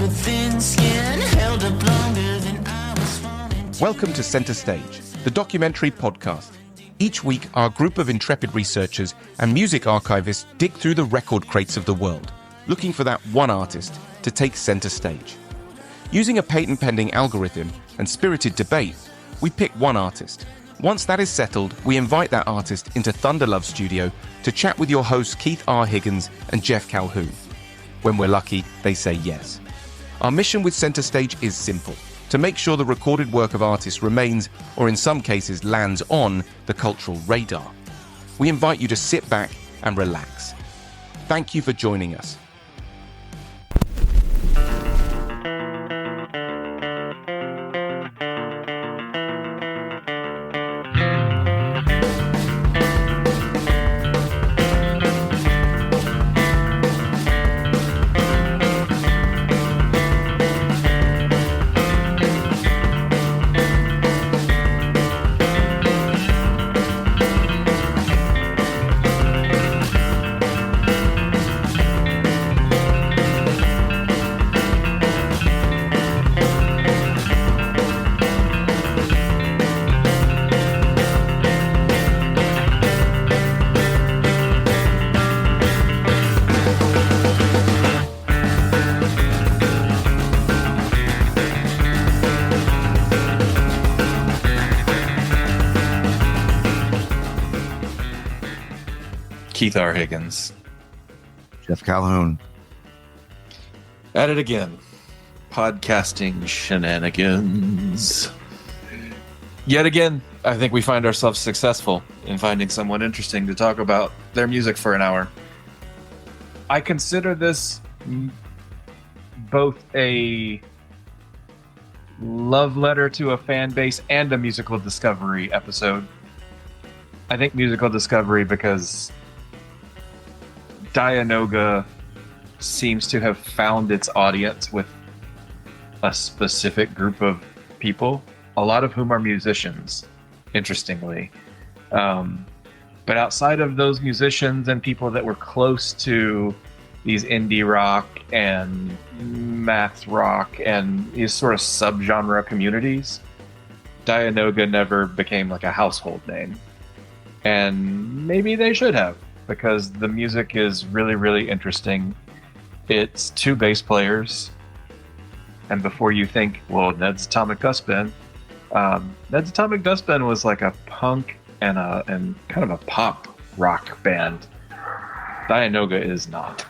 paper thin skin, held up longer than I was wanting to. Welcome to Center Stage, the documentary podcast. Each week, our group of intrepid researchers and music archivists dig through the record crates of the world, looking for that one artist to take center stage. Using a patent-pending algorithm and spirited debate, we pick one artist. Once that is settled, we invite that artist into Thunderlove Studio to chat with your hosts Keith R. Higgins and Jeff Calhoun. When we're lucky, they say yes. Our mission with Center Stage is simple: to make sure the recorded work of artists remains, or in some cases lands on, the cultural radar. We invite you to sit back and relax. Thank you for joining us. Keith R. Higgins. Jeff Calhoun. At it again. Podcasting shenanigans. Yet again, I think we find ourselves successful in finding someone interesting to talk about their music for an hour. I consider this both a love letter to a fan base and a musical discovery episode. I think musical discovery because Dianogah seems to have found its audience with a specific group of people, a lot of whom are musicians, interestingly. But outside of those musicians and people that were close to these indie rock and math rock and these sort of subgenre communities, Dianogah never became like a household name. And maybe they should have, because the music is really, really interesting. It's two bass players. And before you think, well, Ned's Atomic Dustbin, Ned's Atomic Dustbin was like a punk and kind of a pop rock band. Dianogah is not.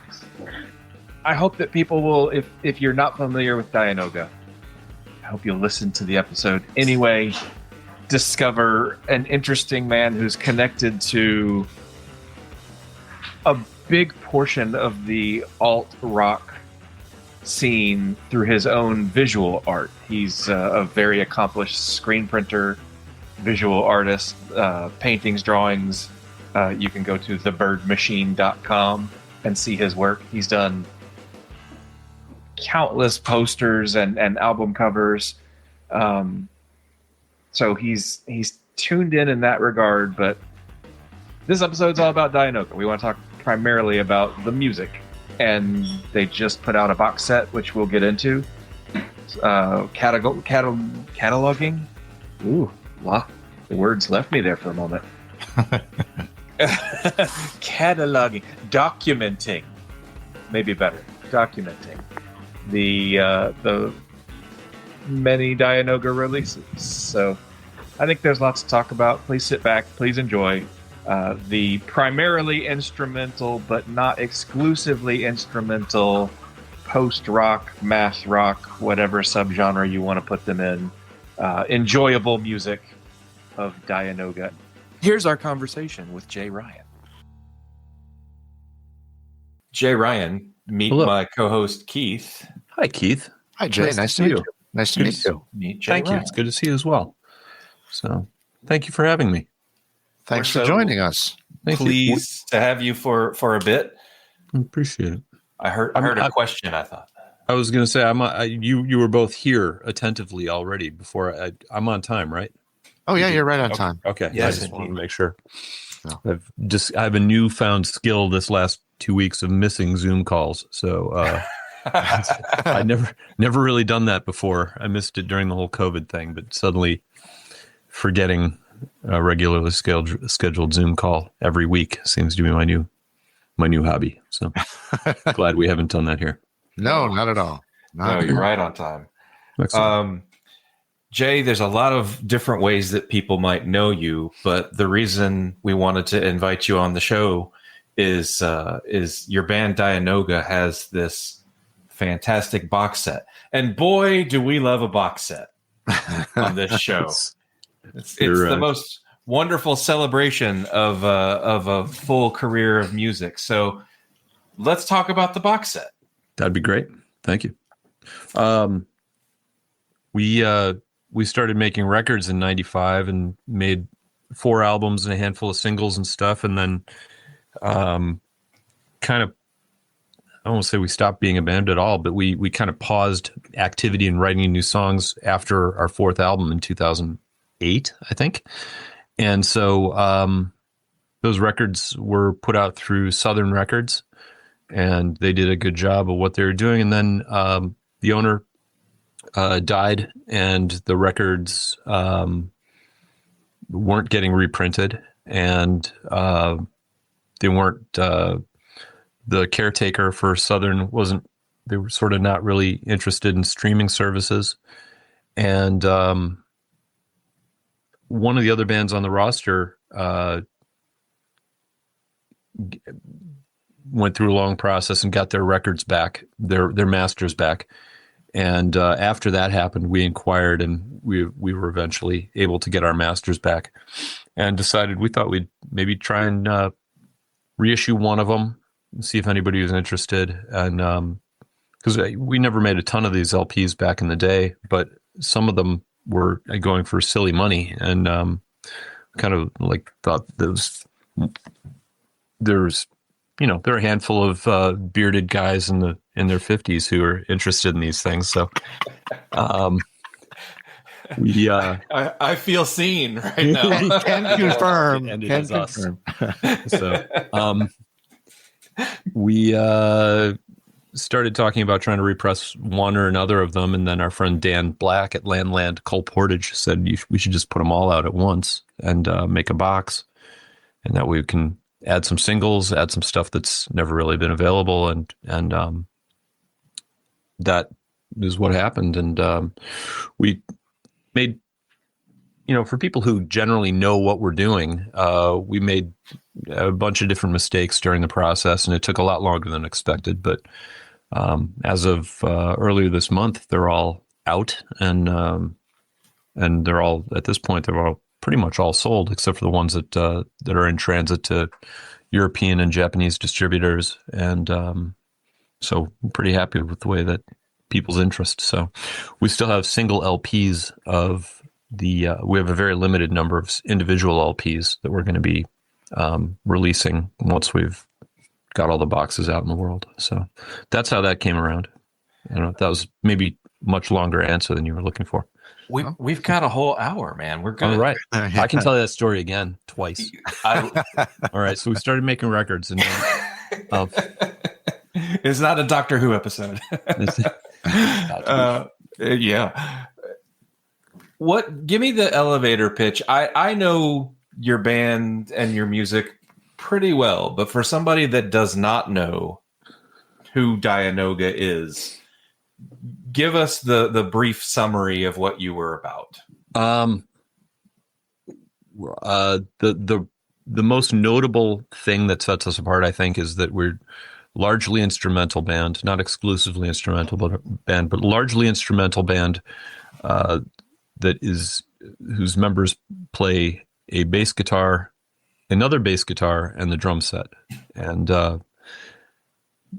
I hope that people will, if you're not familiar with Dianogah, I hope you'll listen to the episode anyway, discover an interesting man who's connected to a big portion of the alt-rock scene through his own visual art. He's a very accomplished screen printer, visual artist, paintings, drawings. You can go to thebirdmachine.com and see his work. He's done countless posters and album covers. So he's tuned in that regard, but this episode's all about Dianogah. We want to talk primarily about the music, and they just put out a box set, which we'll get into. Cataloging. Ooh, wow. The words left me there for a moment. Cataloging, documenting, maybe better. Documenting the many Dianogah releases. So I think there's lots to talk about. Please sit back. Please enjoy. The primarily instrumental, but not exclusively instrumental, post-rock, math rock, whatever subgenre you want to put them in, enjoyable music of Dianogah. Here's our conversation with Jay Ryan. Jay Ryan, meet Hello. my co-host Keith. Hi, Keith. Hi, Jay. Nice to meet you. Nice to meet you. Meet Jay Thank you. Ryan. It's good to see you as well. So, thank you for having me. Thanks We're for so joining us. Thank you. Pleased to have you for a bit. I appreciate it. I heard a question, I thought. I was going to say, you were both here attentively already before I'm on time, right? Oh, yeah, you're right on time. Okay. Yes, I just wanted to indeed. make sure. No. I have a newfound skill this last 2 weeks of missing Zoom calls. So I never really done that before. I missed it during the whole COVID thing, but suddenly forgetting a regularly scheduled Zoom call every week seems to be my new hobby. So glad we haven't done that here. No, not at all. No, you're right on time. Excellent. Jay, there's a lot of different ways that people might know you, but the reason we wanted to invite you on the show is your band Dianogah has this fantastic box set, and boy, do we love a box set on this show. It's the most wonderful celebration of a full career of music. So let's talk about the box set. That'd be great. Thank you. We started making records in '95 and made 4 albums and a handful of singles and stuff. And then kind of, I won't say we stopped being a band at all, but we kind of paused activity and writing new songs after our 4th album in 2008, I think. And so those records were put out through Southern Records, and they did a good job of what they were doing. And then the owner died, and the records weren't getting reprinted, and they weren't. The caretaker for Southern they were sort of not really interested in streaming services, and one of the other bands on the roster went through a long process and got their records back, their masters back. And after that happened, we inquired, and we were eventually able to get our masters back, and decided we thought we'd maybe try and reissue one of them and see if anybody was interested. And because we never made a ton of these LPs back in the day, but some of them were going for silly money, and kind of like thought there's there are a handful of bearded guys in their 50s who are interested in these things. So I feel seen right now. Can confirm. And it Can is us. confirm. So we started talking about trying to repress one or another of them, and then our friend Dan Black at Land Cole Portage said we should just put them all out at once and make a box, and that we can add some singles, add some stuff that's never really been available, and that is what happened. And we made, for people who generally know what we're doing, we made a bunch of different mistakes during the process, and it took a lot longer than expected. But as of earlier this month, they're all out, and they're all, at this point, they're all pretty much all sold, except for the ones that are in transit to European and Japanese distributors. And so I'm pretty happy with the way that people's interest. So we still have single LPs of we have a very limited number of individual LPs that we're going to be releasing once we've got all the boxes out in the world. So that's how that came around. I don't know if that was maybe much longer answer than you were looking for. We've got a whole hour, man. We're good. All right. I can tell you that story again twice. All right. So we started making records, and it's not a Doctor Who episode. Yeah. Give me the elevator pitch. I know your band and your music pretty well, but for somebody that does not know who Dianogah is, give us the brief summary of what you were about. The most notable thing that sets us apart, I think, is that we're largely instrumental band, not exclusively instrumental band, but largely instrumental band whose members play a bass guitar, another bass guitar, and the drum set. And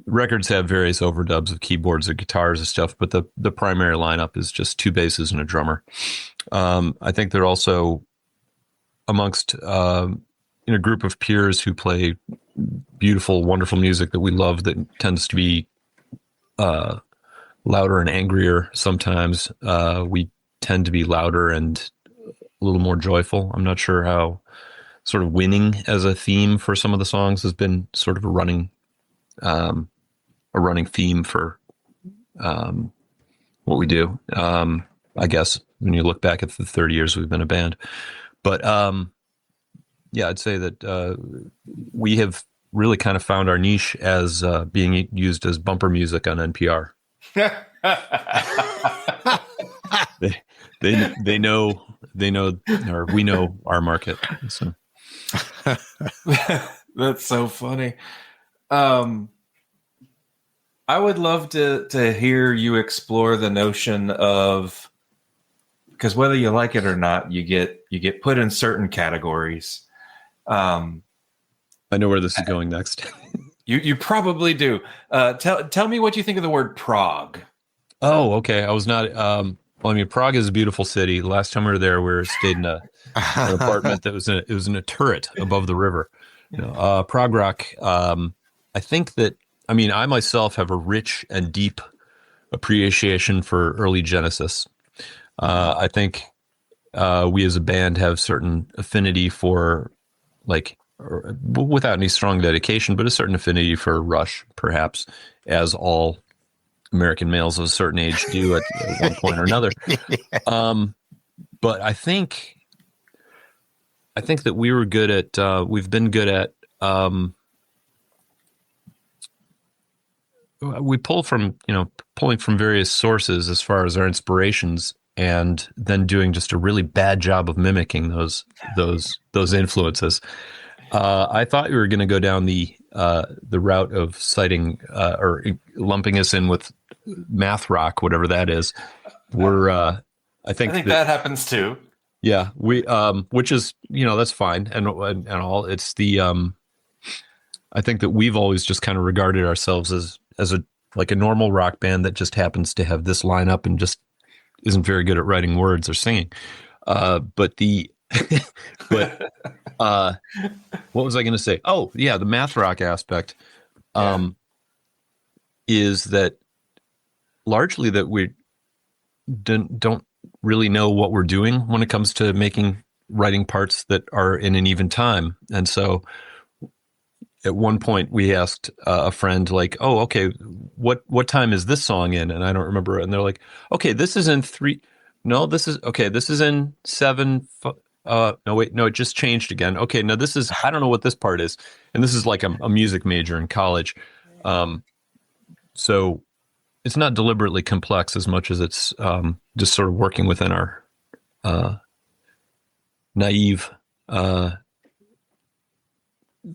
records have various overdubs of keyboards or guitars and stuff, but the primary lineup is just 2 basses and a drummer. I think they're also amongst in a group of peers who play beautiful, wonderful music that we love, that tends to be louder and angrier sometimes. We tend to be louder and a little more joyful. I'm not sure how sort of winning as a theme for some of the songs has been sort of a running theme for what we do. I guess when you look back at the 30 years we've been a band, but yeah, I'd say that we have really kind of found our niche as being used as bumper music on NPR. They know, or we know our market. So. That's so funny. I would love to hear you explore the notion of, because whether you like it or not, you get put in certain categories. I know where this is going next. You probably do. Tell me what you think of the word prog. Oh, okay. I was not. Well, I mean, Prague is a beautiful city. Last time we were there, we stayed in an apartment that was in a turret above the river. Prog rock. I think that. I mean, I myself have a rich and deep appreciation for early Genesis. I think we as a band have certain affinity for, like, without any strong dedication, but a certain affinity for Rush, perhaps, as all American males of a certain age do at one point or another. But I think that we were good at. We've been good at. We pull from, pulling from various sources as far as our inspirations, and then doing just a really bad job of mimicking those influences. I thought we were going to go down the route of citing or lumping us in with math rock, whatever that is. I think that happens too. Yeah, we which is, that's fine and all. It's the I think that we've always just kind of regarded ourselves as a normal rock band that just happens to have this lineup and just isn't very good at writing words or singing. But what was I going to say? Oh, yeah, the math rock aspect is that largely that we don't really know what we're doing when it comes to writing parts that are in an even time. And so at one point we asked a friend, like, oh, okay, what time is this song in? And I don't remember. And they're like, okay, this is in 3. No, this is in 7. No, wait, no, it just changed again. Okay, no, this is, I don't know what this part is. And this is like a music major in college. So it's not deliberately complex as much as it's just sort of working within our naive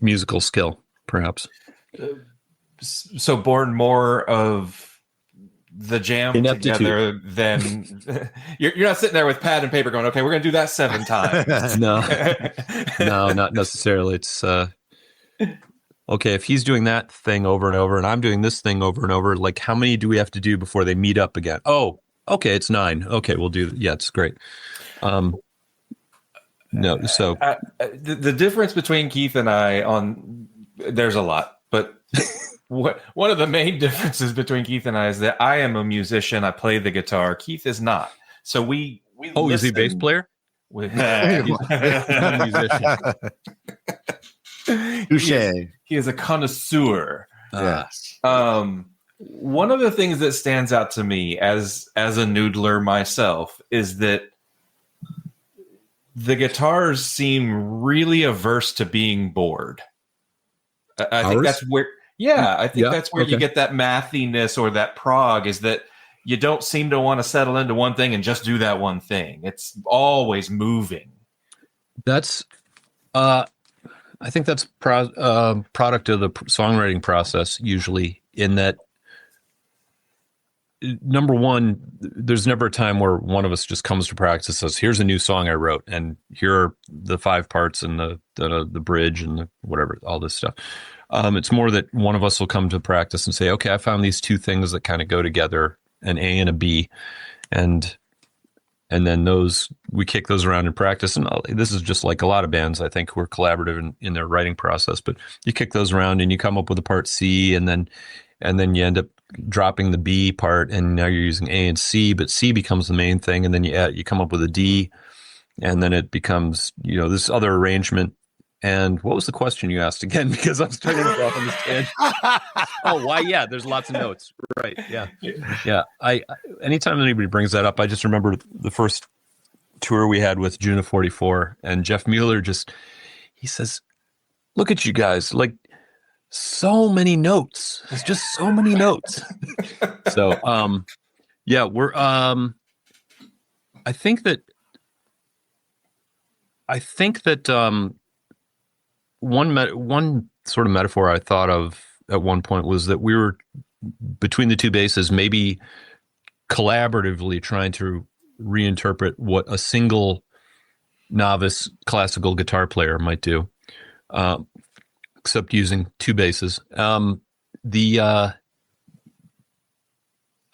musical skill, perhaps. So born more of the jam together than you're not sitting there with pad and paper going, okay, we're going to do that 7 times. No, not necessarily. It's okay, if he's doing that thing over and over and I'm doing this thing over and over, like, how many do we have to do before they meet up again? Oh, okay, it's 9. Okay, we'll do. Yeah, it's great. No, so the difference between Keith and I there's a lot, but one of the main differences between Keith and I is that I am a musician. I play the guitar. Keith is not. So we is he a bass player? He's not a musician. Touche. He is a connoisseur. Yes. One of the things that stands out to me as a noodler myself is that the guitars seem really averse to being bored. I think that's where, that's where you get that mathiness or that prog, is that you don't seem to want to settle into one thing and just do that one thing. It's always moving. That's, I think that's product of the songwriting process, usually, in that, number one, there's never a time where one of us just comes to practice and says, here's a new song I wrote, and here are the 5 parts and the bridge and the whatever, all this stuff. It's more that one of us will come to practice and say, okay, I found these 2 things that kind of go together, an A and a B, and then we kick those around in practice. And this is just like a lot of bands, I think, who are collaborative in their writing process, but you kick those around and you come up with a part C, and then you end up dropping the B part, and now you're using A and C, but C becomes the main thing, and then you come up with a D, and then it becomes this other arrangement, And what was the question you asked again? Because I'm starting to go off on this tangent. Oh, why? Yeah, there's lots of notes. Right. Yeah. Yeah. Anytime anybody brings that up, I just remember the first tour we had with June of 44, and Jeff Mueller he says, "Look at you guys, like so many notes. There's just so many notes." So, yeah, we're, I think that one sort of metaphor I thought of at one point was that we were between the two basses, maybe collaboratively trying to reinterpret what a single novice classical guitar player might do, except using two basses.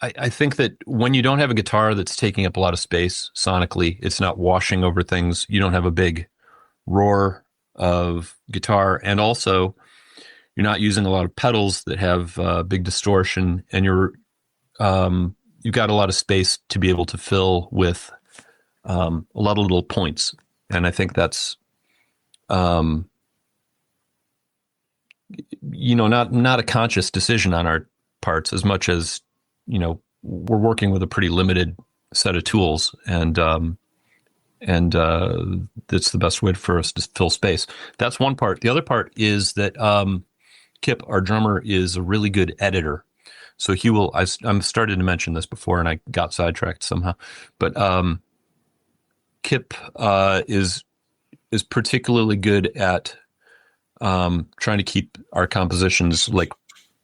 I think that when you don't have a guitar that's taking up a lot of space sonically, it's not washing over things. You don't have a big roar of guitar, and also you're not using a lot of pedals that have big distortion, and you've got a lot of space to be able to fill with a lot of little points. And I think that's not a conscious decision on our parts as much as, we're working with a pretty limited set of tools, and that's the best way for us to fill space. That's one part. The other part is that Kip, our drummer, is a really good editor. So he will. I'm started to mention this before, and I got sidetracked somehow. But Kip is particularly good at trying to keep our compositions like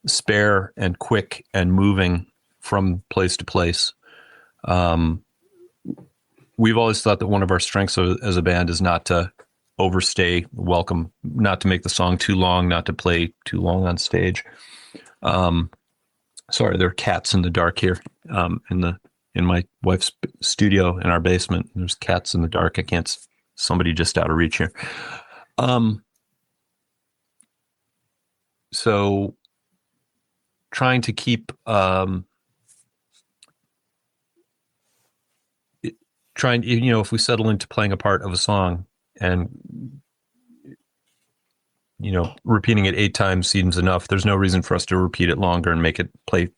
spare and quick and moving from place to place. We've always thought that one of our strengths as a band is not to overstay welcome, not to make the song too long, not to play too long on stage. Sorry, there are cats in the dark here in my wife's studio in our basement. There's cats in the dark. I can't. Somebody just out of reach here. So trying to keep if we settle into playing a part of a song and repeating it 8 times seems enough, there's no reason for us to repeat it longer and make it play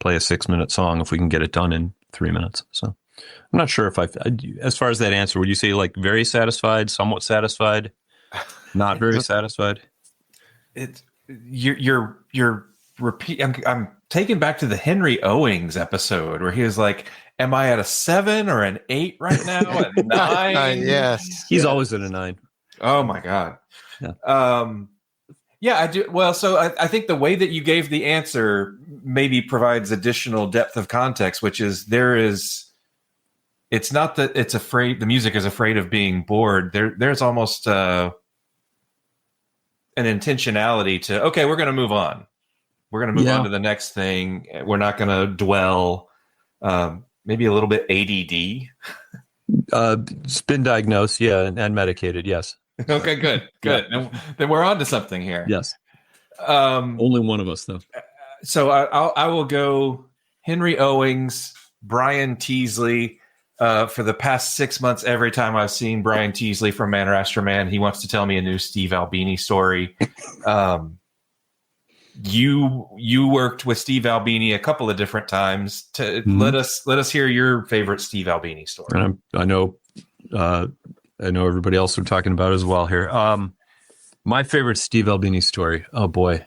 a 6-minute song if we can get it done in 3 minutes. So I'm not sure if as far as that answer, would you say like very satisfied, somewhat satisfied, not very satisfied? You're repeat. I'm taken back to the Henry Owings episode where he was like, "Am I at a 7 or an 8 right now? A 9?" Yes, He's always at a 9. Oh my God. Yeah. Yeah, I do. Well, so I think the way that you gave the answer maybe provides additional depth of context, which is it's not that it's afraid, the music is afraid of being bored. There's almost an intentionality to, okay, we're going to move on. We're going to move on to the next thing. We're not going to dwell, maybe a little bit ADD. It's been diagnosed, and medicated, yes. Okay, good. Yeah. Then we're on to something here. Yes. Only one of us, though. So I will go Henry Owings, Brian Teasley. For the past 6 months, every time I've seen Brian Teasley from Man or Astro Man, he wants to tell me a new Steve Albini story. You worked with Steve Albini a couple of different times. Let us hear your favorite Steve Albini story. And I know everybody else we're talking about as well here. My favorite Steve Albini story. Oh boy.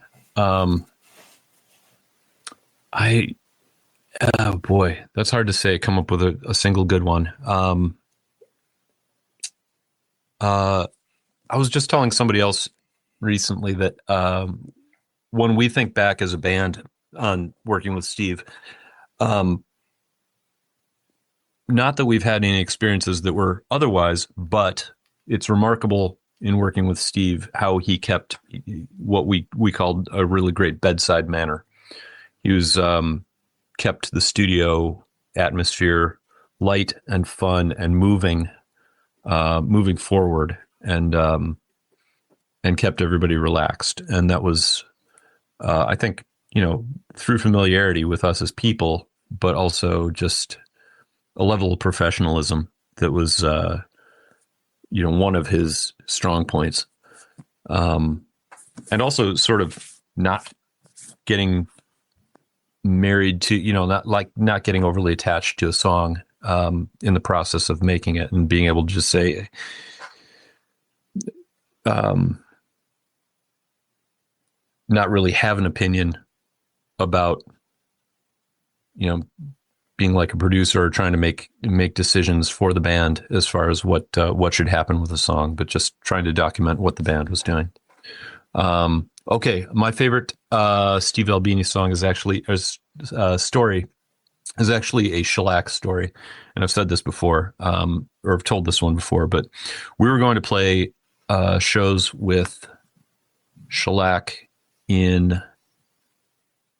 That's hard to say. Come up with a single good one. I was just telling somebody else recently that when we think back as a band on working with Steve, not that we've had any experiences that were otherwise, but it's remarkable in working with Steve how he kept what we called a really great bedside manner. He was kept the studio atmosphere light and fun and moving forward, and kept everybody relaxed. And that was, I think, through familiarity with us as people, but also just a level of professionalism that was, one of his strong points. And also sort of not getting married to, not getting overly attached to a song in the process of making it, and being able to just say, not really have an opinion about, being like a producer or trying to make decisions for the band as far as what should happen with a song, but just trying to document what the band was doing. Okay, my favorite Steve Albini song is actually story is actually a Shellac story, and I've said this before, or I've told this one before, but we were going to play shows with Shellac in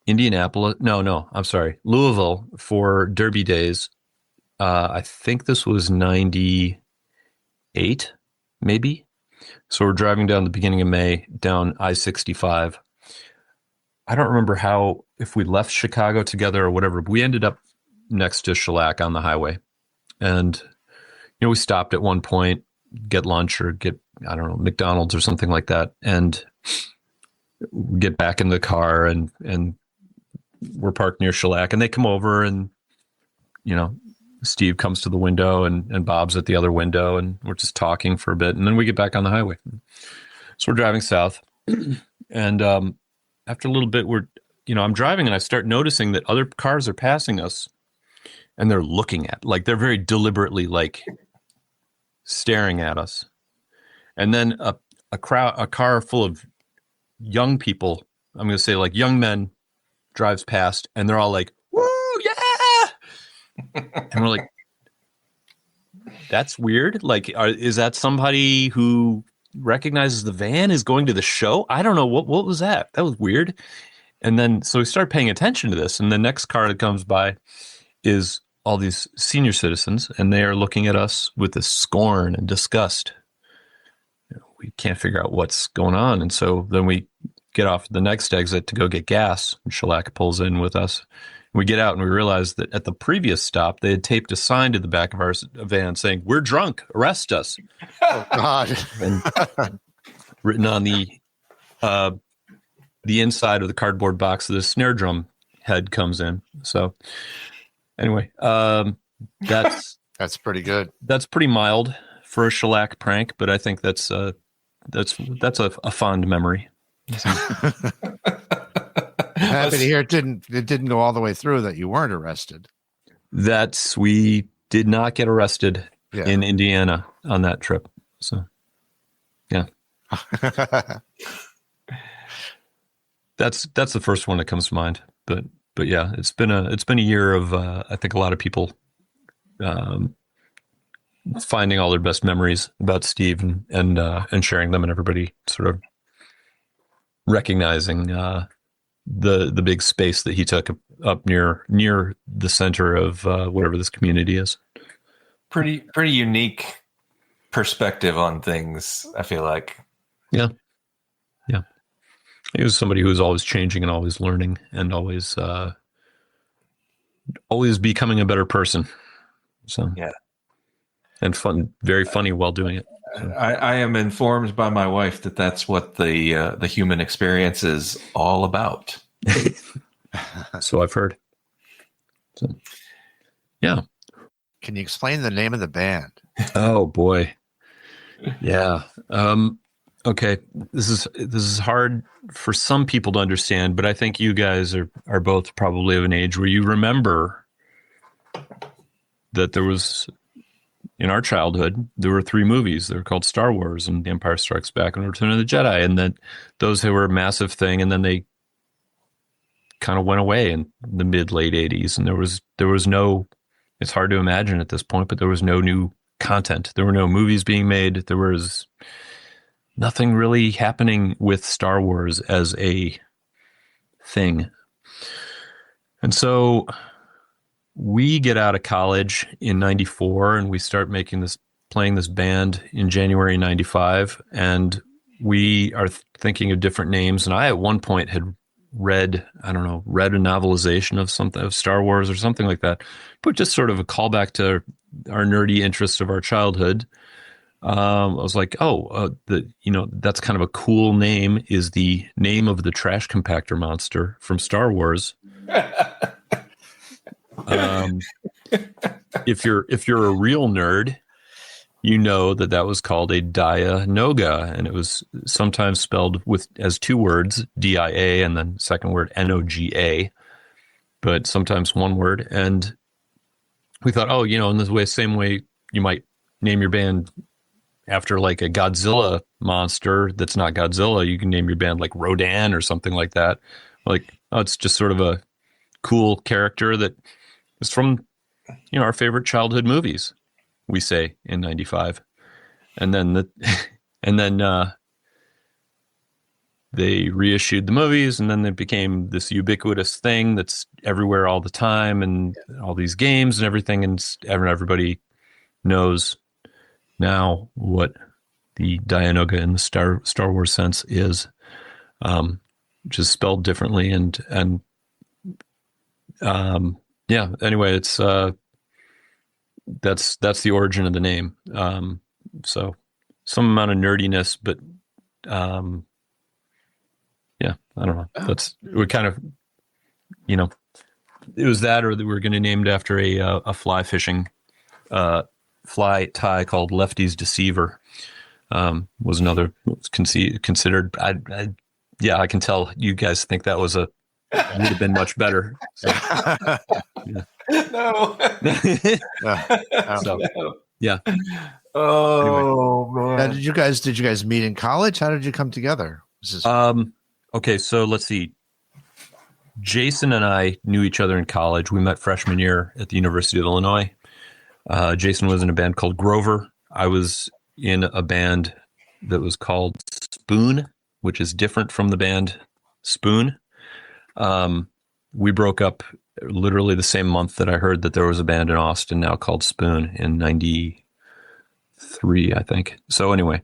Indianapolis. No, I'm sorry, Louisville for Derby Days. I think this was 98, maybe. So we're driving down the beginning of May down I-65. I don't remember if we left Chicago together or whatever, but we ended up next to Shellac on the highway. And, we stopped at one point, get lunch or get, I don't know, McDonald's or something like that. And we get back in the car and we're parked near Shellac, and they come over, and, Steve comes to the window and Bob's at the other window, and we're just talking for a bit, and then we get back on the highway. So we're driving south, and after a little bit, I'm driving, and I start noticing that other cars are passing us, and they're looking they're very deliberately staring at us. And then a car full of young people, I'm going to say young men, drives past, and they're all like, "Woo, yeah!" And we're like, "That's weird. Is that somebody who recognizes the van is going to the show? I don't know. What was that? That was weird." And then, so we start paying attention to this, and the next car that comes by is all these senior citizens, and they are looking at us with this scorn and disgust. We can't figure out what's going on. And so then we get off the next exit to go get gas, and Shellac pulls in with us. We get out, and we realize that at the previous stop, they had taped a sign to the back of our van saying, "We're drunk, arrest us." Oh, God. And written on the inside of the cardboard box, the snare drum head comes in. So anyway, that's pretty good. That's pretty mild for a Shellac prank, but I think that's a fond memory. Happy to hear it didn't go all the way through, that you weren't arrested. We did not get arrested in Indiana on that trip. So, yeah. That's the first one that comes to mind. But yeah, it's been a year of I think a lot of people finding all their best memories about Steve and sharing them, and everybody sort of recognizing the big space that he took up near the center of whatever this community is. Pretty unique perspective on things, I feel like. Yeah. He was somebody who was always changing and always learning and always becoming a better person. So yeah, and fun, very funny while doing it. So. I am informed by my wife that that's what the human experience is all about. So I've heard. So, yeah. Can you explain the name of the band? Oh boy. Yeah. Okay. This is hard for some people to understand, but I think you guys are both probably of an age where you remember that there was, in our childhood, there were 3 movies. They were called Star Wars and The Empire Strikes Back and Return of the Jedi. And then those were a massive thing. And then they kind of went away in the late 80s. And there was no, it's hard to imagine at this point, but there was no new content. There were no movies being made. There was nothing really happening with Star Wars as a thing. And so we get out of college in 94 and we start playing this band in January 95. And we are thinking of different names. And I, at one point, had read a novelization of Star Wars or something like that, but just sort of a callback to our nerdy interests of our childhood. I was like, that's kind of a cool name. Is the name of the trash compactor monster from Star Wars. If you're a real nerd, you know that was called a Dianogah, and it was sometimes spelled as two words, D-I-A, and then second word N-O-G-A, but sometimes one word. And we thought, in this same way you might name your band after like a Godzilla monster that's not Godzilla, you can name your band like Rodan or something like that. Like, it's just sort of a cool character that is from, our favorite childhood movies, we say in 95. And then they reissued the movies, and then it became this ubiquitous thing that's everywhere all the time, and all these games and everything, and everybody knows now what the Dianogah in the Star Wars sense is, which is spelled differently, and anyway, it's that's the origin of the name. So some amount of nerdiness, but I don't know. We kind of, it was that, or we were going to name it after a fly fishing fly tie called Lefty's Deceiver. Was another considered. I can tell you guys think that would have been much better. So, yeah. No. So, yeah. Oh, man. Now, did you guys meet in college? How did you come together? Okay, so let's see. Jason and I knew each other in college. We met freshman year at the University of Illinois. Jason was in a band called Grover. I was in a band that was called Spoon, which is different from the band Spoon. We broke up literally the same month that I heard that there was a band in Austin now called Spoon in 93, I think. So anyway,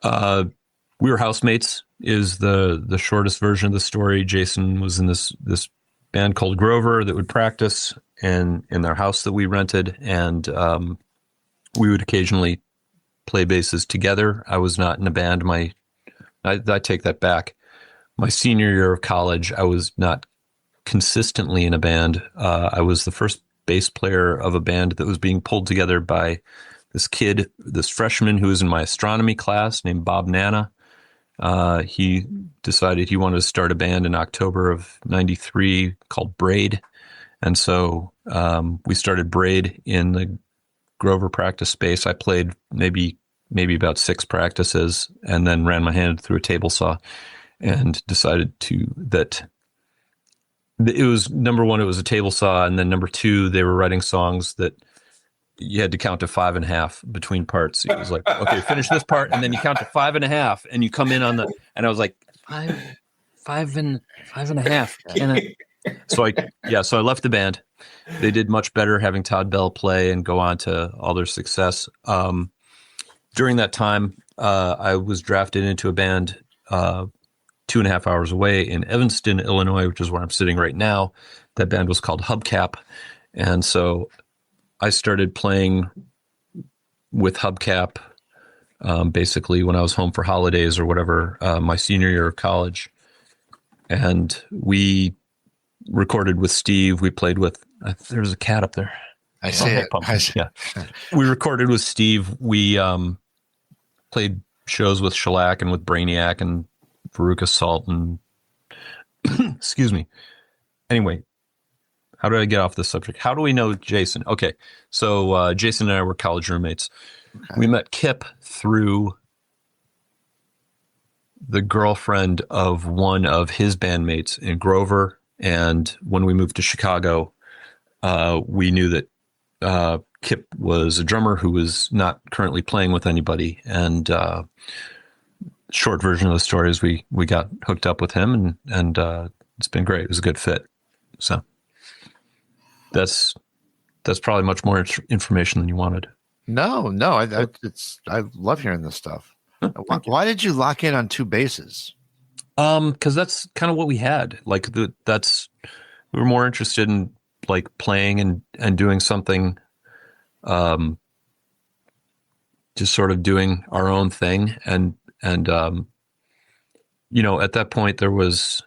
we were housemates is the shortest version of the story. Jason was in this band called Grover that would practice in their house that we rented, and we would occasionally play basses together. I was not in a band. I take that back. My senior year of college, I was not consistently in a band. I was the first bass player of a band that was being pulled together by this freshman who was in my astronomy class named Bob Nana. He decided he wanted to start a band in October of 93 called Braid. And so we started Braid in the Grover practice space. I played maybe about 6 practices and then ran my hand through a table saw and decided that it was, number one, it was a table saw. And then number 2, they were writing songs that you had to count to 5.5 between parts. It was like, okay, finish this part, and then you count to 5.5, and you come in on and I was like, 5.5. So I left the band. They did much better having Todd Bell play and go on to all their success. During that time, I was drafted into a band 2.5 hours away in Evanston, Illinois, which is where I'm sitting right now. That band was called Hubcap. And so I started playing with Hubcap basically when I was home for holidays or whatever, my senior year of college. And we recorded with Steve. We played with, there's a cat up there. I see it. Yeah. We recorded with Steve. We played shows with Shellac and with Brainiac and Veruca Salt and excuse me. Anyway, how did I get off this subject? How do we know Jason? Okay, so Jason and I were college roommates. Okay. We met Kip through the girlfriend of one of his bandmates in Grover, and when we moved to Chicago, we knew that Kip was a drummer who was not currently playing with anybody, and short version of the story is we got hooked up with him, and it's been great. It was a good fit. So that's probably much more information than you wanted. No, I love hearing this stuff. Why did you lock in on 2 basses? Because that's kind of what we had. Like we were more interested in like playing and doing something just sort of doing our own thing. And at that point there was,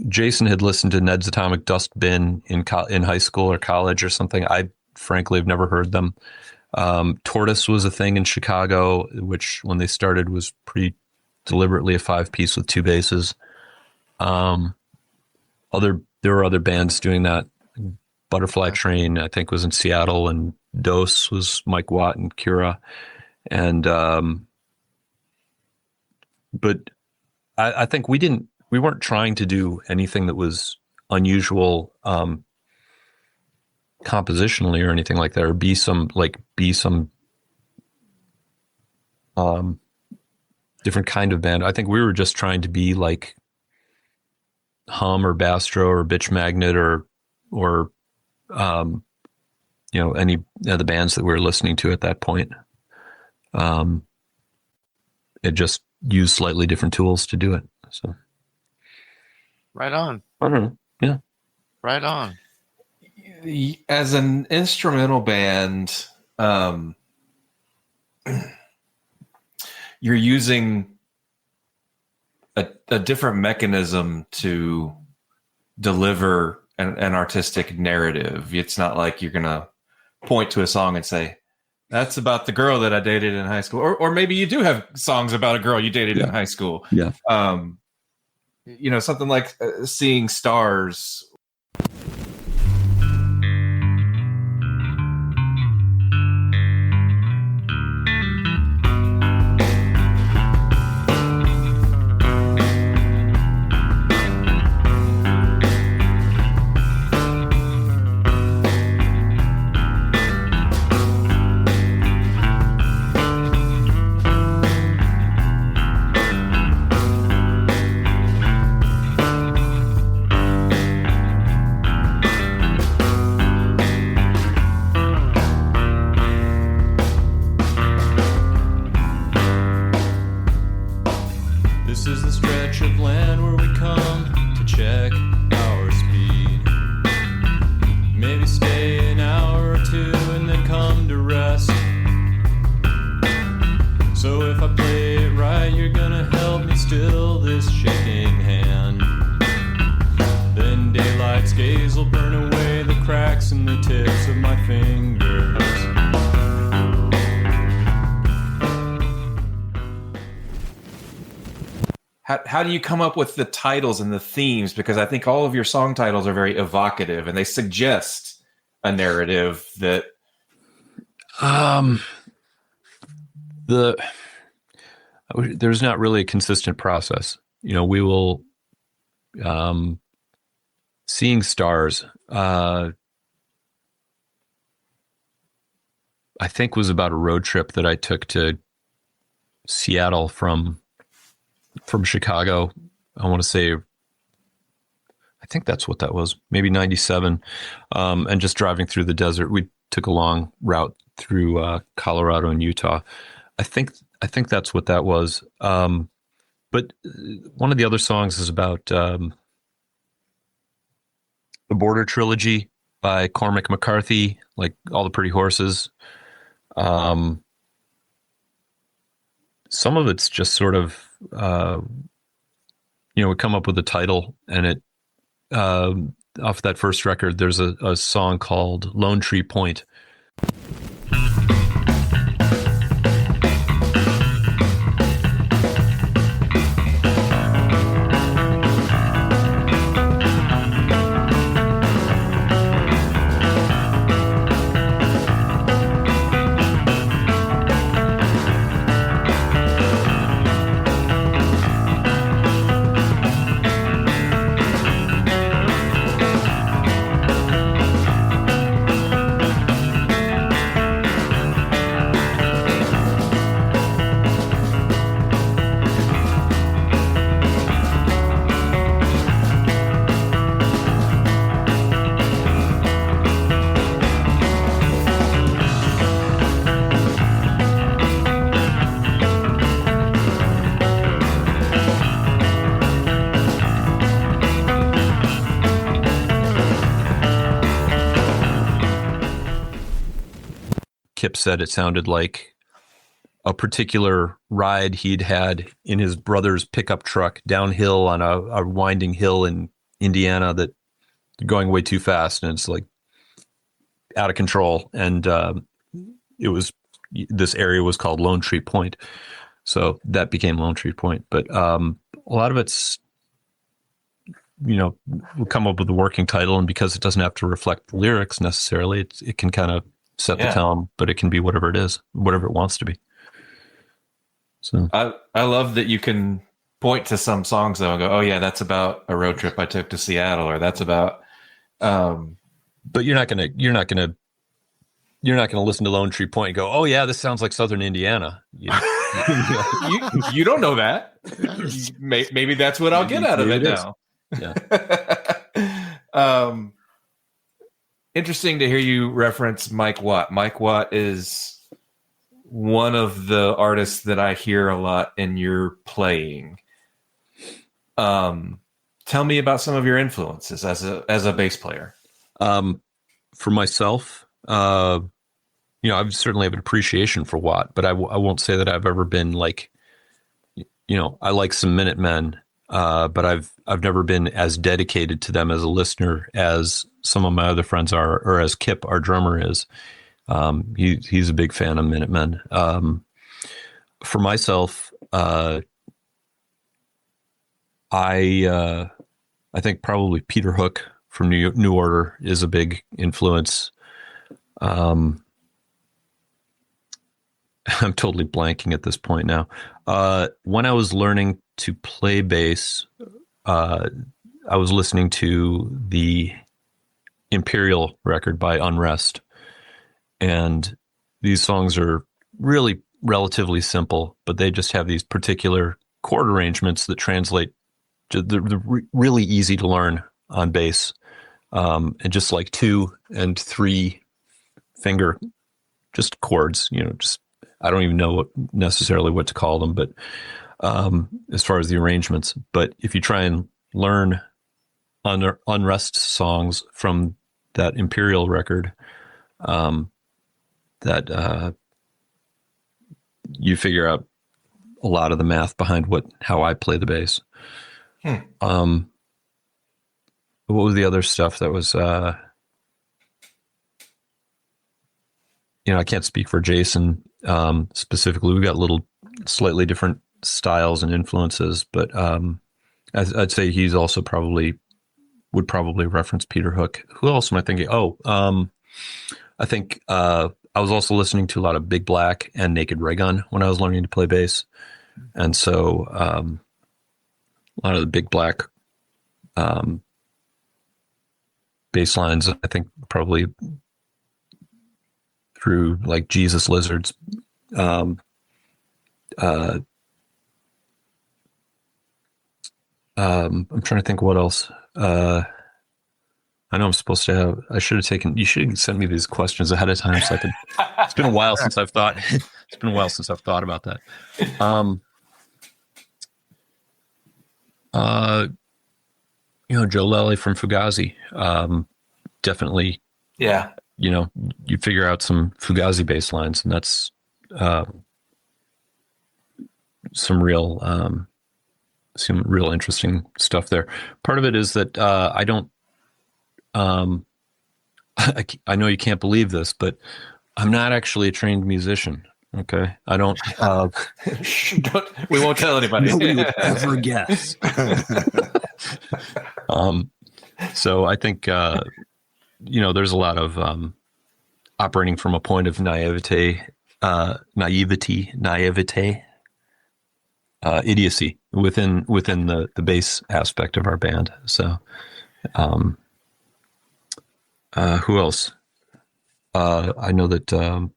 Jason had listened to Ned's Atomic Dust Bin in high school or college or something. I frankly have never heard them. Tortoise was a thing in Chicago, which when they started was pretty deliberately a 5-piece with 2 basses. There were other bands doing that. Butterfly Train, I think, was in Seattle, and Dose was Mike Watt and Cura. And but I think we weren't trying to do anything that was unusual compositionally or anything like that, or be some different kind of band. I think we were just trying to be like Hum or Bastro or Bitch Magnet or any of the bands that we were listening to at that point. It just used slightly different tools to do it. So Right on. I don't know. Yeah. Right on. As an instrumental band, you're using a different mechanism to deliver an artistic narrative. It's not like you're going to point to a song and say, that's about the girl that I dated in high school. Or maybe you do have songs about a girl you dated in high school. Yeah. Something like Seeing Stars. How do you come up with the titles and the themes? Because I think all of your song titles are very evocative and they suggest a narrative that. There's not really a consistent process. We will, Seeing Stars, I think was about a road trip that I took to Seattle from Chicago. I want to say, I think that's what that was, maybe 97. And just driving through the desert, we took a long route through Colorado and Utah. I think that's what that was. But one of the other songs is about the Border Trilogy by Cormac McCarthy, like All the Pretty Horses. Some of it's just sort of, we come up with a title, and it off that first record, there's a song called Lone Tree Point. Kip said it sounded like a particular ride he'd had in his brother's pickup truck downhill on a winding hill in Indiana that going way too fast, and it's like out of control. And this area was called Lone Tree Point. So that became Lone Tree Point. But a lot of it's, we'll come up with a working title, and because it doesn't have to reflect the lyrics necessarily, it can kind of set the tone, but it can be whatever it is, whatever it wants to be. So I love that you can point to some songs though and go, oh yeah, that's about a road trip I took to Seattle, or that's about. But you're not gonna listen to Lone Tree Point and go, oh yeah, this sounds like Southern Indiana. You don't know that. Maybe that's what I'll get out of it now. Yeah. Interesting to hear you reference Mike Watt. Mike Watt is one of the artists that I hear a lot in your playing. Tell me about some of your influences as a bass player. For myself, I certainly have an appreciation for Watt, but I won't say that I've ever been like, I like some Minutemen, but I've never been as dedicated to them as a listener as some of my other friends are, or as Kip, our drummer, is. He's a big fan of Minutemen. For myself, I think probably Peter Hook from New Order is a big influence. I'm totally blanking at this point now. When I was learning to play bass, I was listening to the Imperial record by Unrest. And these songs are really relatively simple, but they just have these particular chord arrangements that translate to they're really easy to learn on bass. And just like 2 and 3 finger, just chords, just, I don't even know necessarily what to call them, but as far as the arrangements. But if you try and learn Unrest songs from that Imperial record, that you figure out a lot of the math behind how I play the bass. What was the other stuff that was, I can't speak for Jason specifically. We've got little slightly different styles and influences, but I'd say he's also would probably reference Peter Hook. Who else am I thinking? I think I was also listening to a lot of Big Black and Naked Raygun when I was learning to play bass. And so a lot of the Big Black bass lines, I think probably through like Jesus Lizards. I'm trying to think what else. I know I'm supposed to have. You should have sent me these questions ahead of time so I could. It's been a while since I've thought. It's been a while since I've thought about that. Joe Lally from Fugazi, definitely. Yeah. You figure out some Fugazi bass lines, and that's some real interesting stuff there. Part of it is that I don't. I know you can't believe this, but I'm not actually a trained musician. Okay, I don't. We won't tell anybody. Nobody would ever guess. So I think there's a lot of operating from a point of naivete, idiocy within the bass aspect of our band. So. Who else? I know that,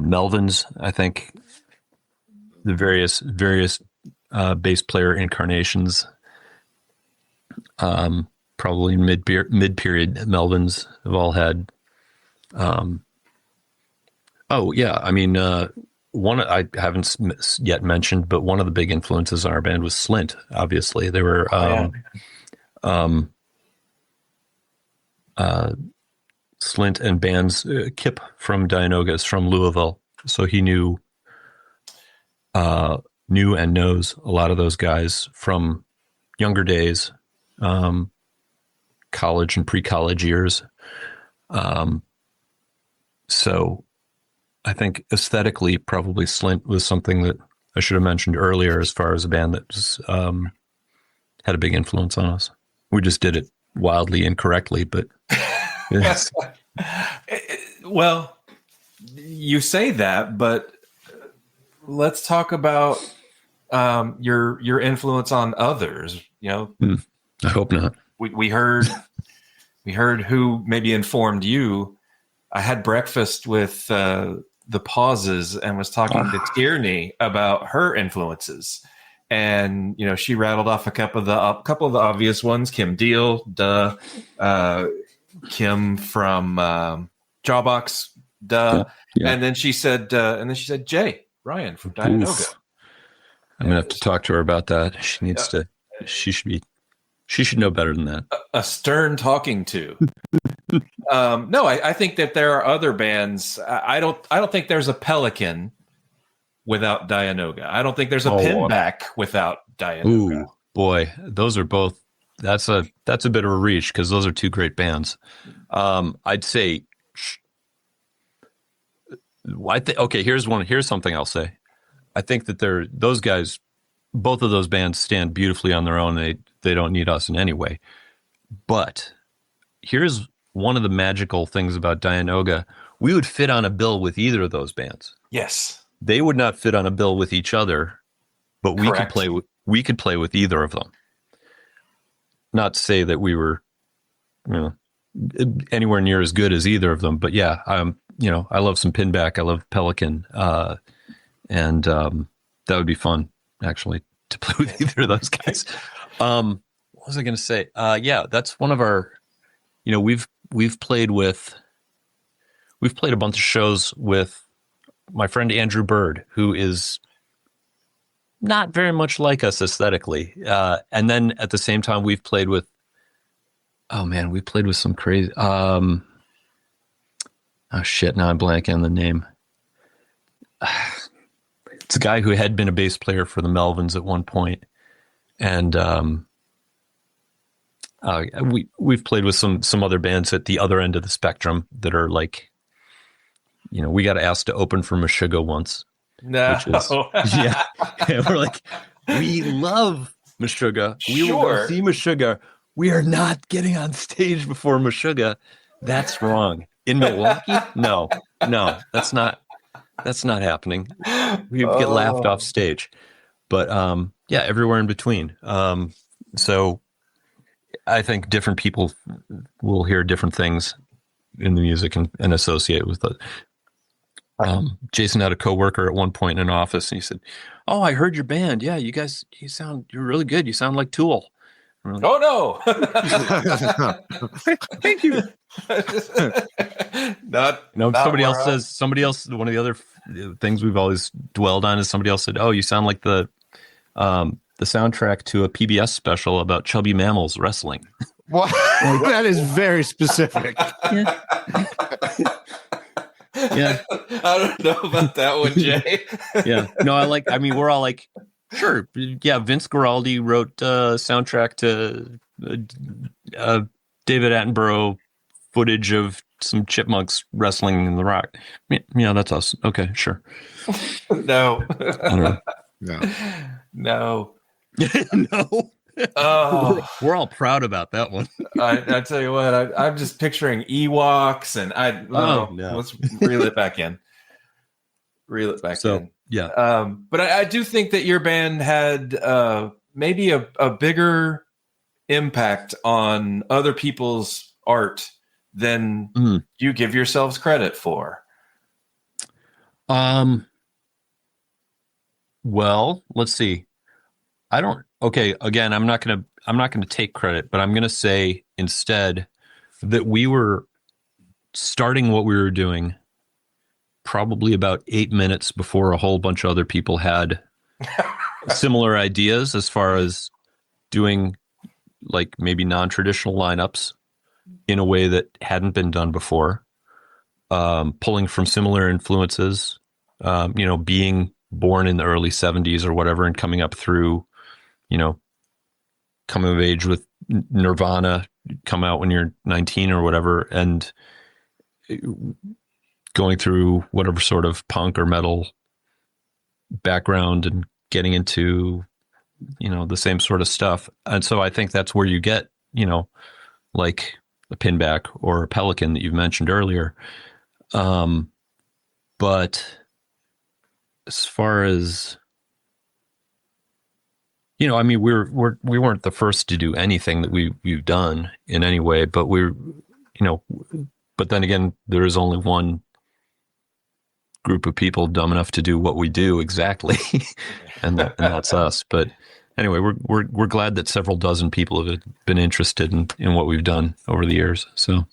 Melvin's, I think the various bass player incarnations, probably mid-period Melvins have all had, one I haven't yet mentioned, but one of the big influences on our band was Slint. Obviously, they were, Slint and bands. Kip from Dianogah is from Louisville, so he knew and knows a lot of those guys from younger days, college and pre-college years. So I think aesthetically, probably Slint was something that I should have mentioned earlier as far as a band that was, had a big influence on us. We just did it wildly incorrectly, but yes. Well, you say that, but let's talk about your influence on others. You know, I hope not. We heard who maybe informed you. I had breakfast with the Pauses and was talking to Tierney about her influences, and you know she rattled off a couple of the obvious ones. Kim Deal, Kim from Jawbox, Yeah. and then she said Jay Ryan from Dianogah. I'm gonna have to talk to her about that. She needs to. She should know better than that. A stern talking to. No, I think that there are other bands. I don't think there's a Pelican without Dianogah. I don't think there's a Pinback without Dianogah. Ooh, boy, those are both. That's a bit of a reach because those are two great bands. I'd say. Okay, here's something I'll say. I think that those guys, both of those bands stand beautifully on their own. They don't need us in any way. But here's one of the magical things about Dianogah. We would fit on a bill with either of those bands. Yes. They would not fit on a bill with each other, but we could play with either of them. Not to say that we were, anywhere near as good as either of them, but yeah, I love some Pinback. I love Pelican. And that would be fun actually to play with either of those guys. What was I going to say? Yeah, that's one of our, we've played a bunch of shows with my friend Andrew Bird, who is not very much like us aesthetically. And then at the same time, we've played with some crazy, oh shit. Now I'm blanking on the name. It's a guy who had been a bass player for the Melvins at one point. And, we've played with some other bands at the other end of the spectrum that are like, we got asked to open for Meshuggah once. No. Yeah. We're like, we love Meshuggah. We will go see Meshuggah. We are not getting on stage before Meshuggah. That's wrong. In Milwaukee? No, that's not happening. We get laughed off stage. But yeah, everywhere in between. So I think different people will hear different things in the music and associate with it. Jason had a coworker at one point in an office, and he said, "Oh, I heard your band. Yeah, you're really good. You sound like Tool." Like, oh no! Thank you. Somebody else says. One of the other things we've always dwelled on is somebody else said, "Oh, you sound like the soundtrack to a PBS special about chubby mammals wrestling." What? That is very specific. Yeah. I don't know about that one, Jay. Yeah. No, we're all like, sure. Yeah. Vince Guaraldi wrote soundtrack to David Attenborough footage of some chipmunks wrestling in the rock. Yeah, that's us. Okay, sure. No. I don't know. No. No. Oh, we're all proud about that one. I tell you what, I'm just picturing Ewoks, and no. Let's reel it back in. Yeah. But I do think that your band had maybe a bigger impact on other people's art than you give yourselves credit for. Well, let's see. Okay, again, I'm not going to take credit, but I'm going to say instead that we were starting what we were doing probably about 8 minutes before a whole bunch of other people had similar ideas as far as doing like maybe non-traditional lineups. in a way that hadn't been done before, pulling from similar influences, being born in the early 70s or whatever, and coming up through, coming of age with Nirvana, come out when you're 19 or whatever, and going through whatever sort of punk or metal background and getting into, the same sort of stuff. And so I think that's where you get, like a Pinback or a Pelican that you've mentioned earlier. But as far as, we weren't the first to do anything that we've done in any way, but but then again, there is only one group of people dumb enough to do what we do exactly, and that's us. But anyway, we're glad that several dozen people have been interested in what we've done over the years. So,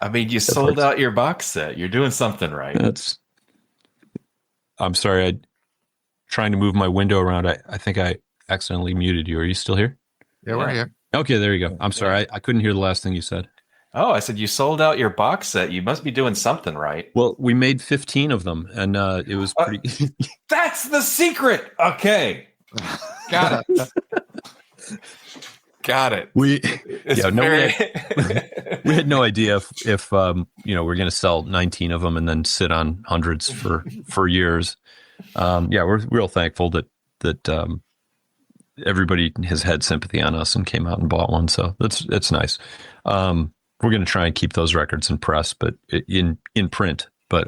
I mean, you sold out your box set. You're doing something right. I'm sorry. I'm trying to move my window around. I think I accidentally muted you. Are you still here? Yeah, we're here. Okay, there you go. I'm sorry. I couldn't hear the last thing you said. Oh, I said you sold out your box set. You must be doing something right. Well, we made 15 of them, and it was pretty. That's the secret. Okay, got it. Got it. We had no idea if we're going to sell 19 of them and then sit on hundreds for years. We're real thankful that everybody has had sympathy on us and came out and bought one. So that's nice. We're going to try and keep those records in press, but in print. But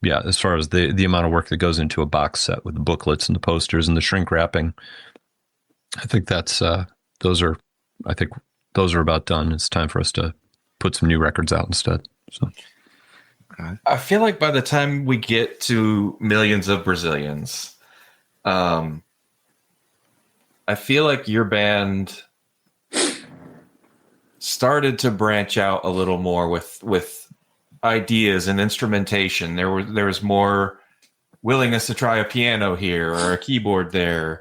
as far as the amount of work that goes into a box set with the booklets and the posters and the shrink wrapping, I think those are about done. It's time for us to put some new records out instead. So I feel like by the time we get to Millions of Brazilians, I feel like your band started to branch out a little more with ideas and instrumentation. There was more willingness to try a piano here or a keyboard there.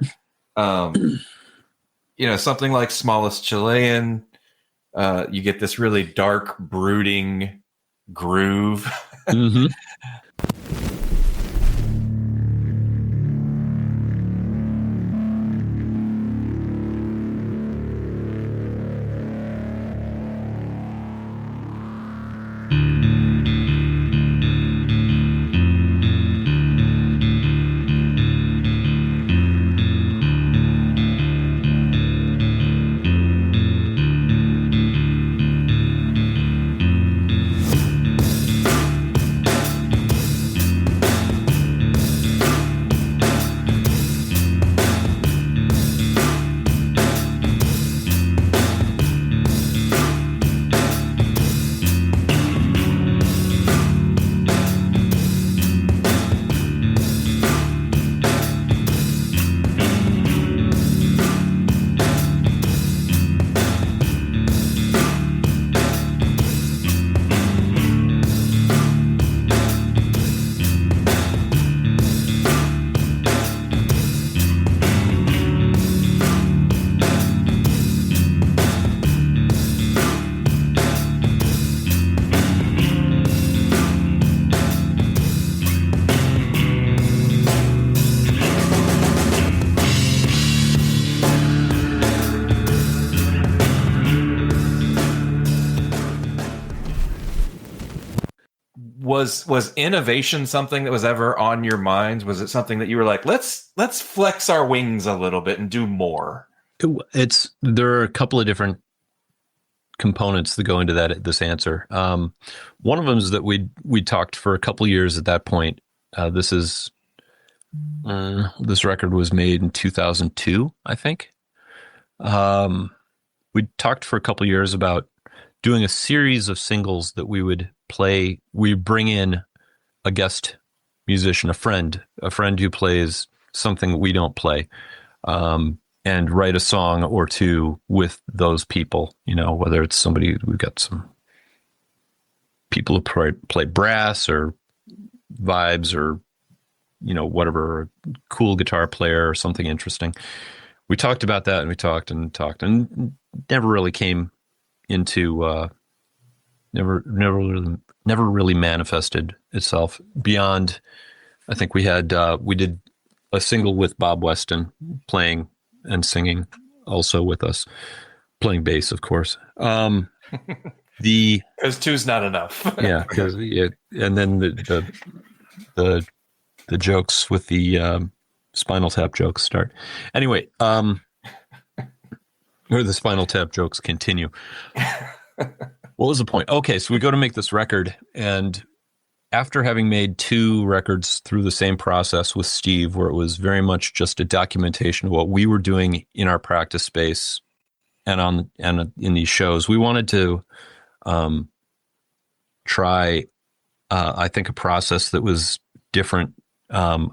Something like Smallest Chilean, you get this really dark, brooding groove. Mm-hmm. Was innovation something that was ever on your mind? Was it something that you were like, let's flex our wings a little bit and do more? There are a couple of different components that go into this answer. One of them is that we talked for a couple of years at that point. This record was made in 2002, I think. We talked for a couple of years about doing a series of singles that we would play. We bring in a guest musician, a friend who plays something that we don't play, and write a song or two with those people. Whether it's somebody, we've got some people who play brass or vibes or whatever, cool guitar player or something interesting. We talked about that, and we talked and never really came into never really manifested itself beyond. I think we did a single with Bob Weston playing and singing also with us, playing bass, of course. Because two's not enough. Yeah, and then the jokes with the Spinal Tap jokes start. Anyway, or the Spinal Tap jokes continue. What was the point? Okay, so we go to make this record, and after having made 2 records through the same process with Steve, where it was very much just a documentation of what we were doing in our practice space and in these shows, we wanted to try, I think, a process that was different. I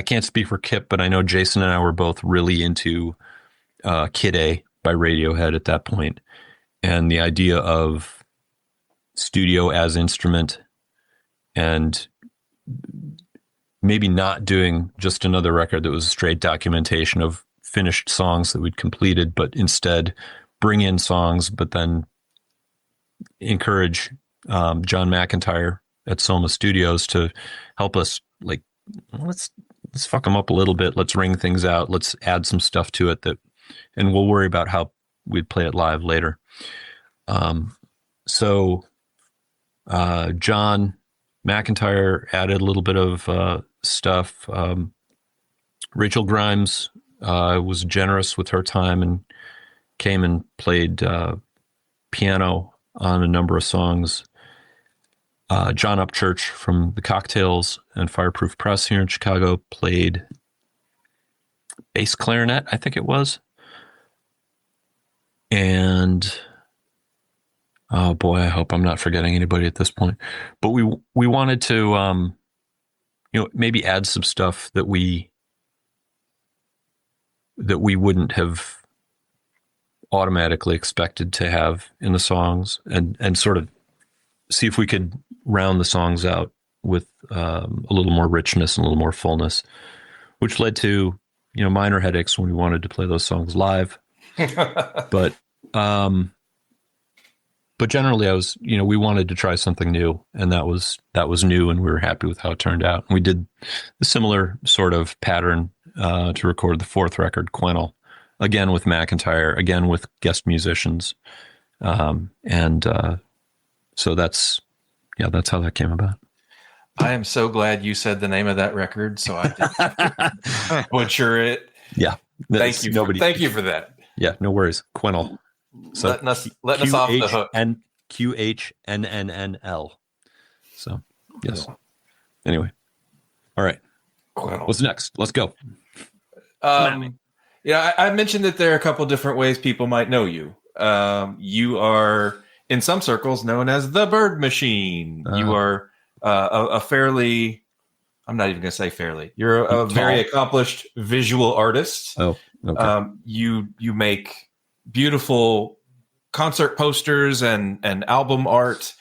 can't speak for Kip, but I know Jason and I were both really into Kid A by Radiohead at that point, and the idea of studio as instrument, and maybe not doing just another record that was a straight documentation of finished songs that we'd completed, but instead bring in songs, but then encourage John McIntyre at Soma Studios to help us, like, let's fuck them up a little bit. Let's ring things out. Let's add some stuff to it and we'll worry about how we'd play it live later. So John McIntyre added a little bit of stuff. Rachel Grimes was generous with her time and came and played piano on a number of songs. John Upchurch from the Cocktails and Fireproof Press here in Chicago played bass clarinet, I think it was. And oh boy, I hope I'm not forgetting anybody at this point. But we wanted to maybe add some stuff that we wouldn't have automatically expected to have in the songs, and sort of see if we could round the songs out with a little more richness and a little more fullness, which led to minor headaches when we wanted to play those songs live. But generally, we wanted to try something new, and that was new, and we were happy with how it turned out. And we did a similar sort of pattern to record the 4th record, Quennel, again with McIntyre, again with guest musicians, so that's how that came about. I am so glad you said the name of that record, so I didn't butcher it. Yeah, thank you. Thank you for that. Yeah, no worries. Quennel. So letting us off the hook. QHNNNL. So yes. Anyway, all right. Quennel. What's next? Let's go. I mentioned that there are a couple different ways people might know you. You are, in some circles, known as the Bird Machine. You are a fairly, I'm not even going to say fairly. You're a very accomplished visual artist. Oh, okay. You make beautiful concert posters and album art.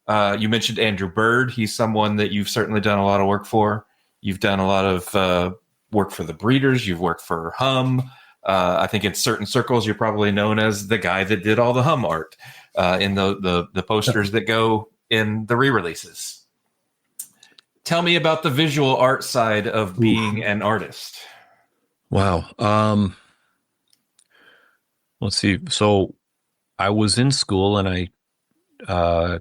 You mentioned Andrew Bird. He's someone that you've certainly done a lot of work for. You've done a lot of work for the Breeders. You've worked for Hum. I think in certain circles, you're probably known as the guy that did all the Hum art in the posters that go in the re-releases. Tell me about the visual art side of being an artist. Wow. Let's see. So I was in school and I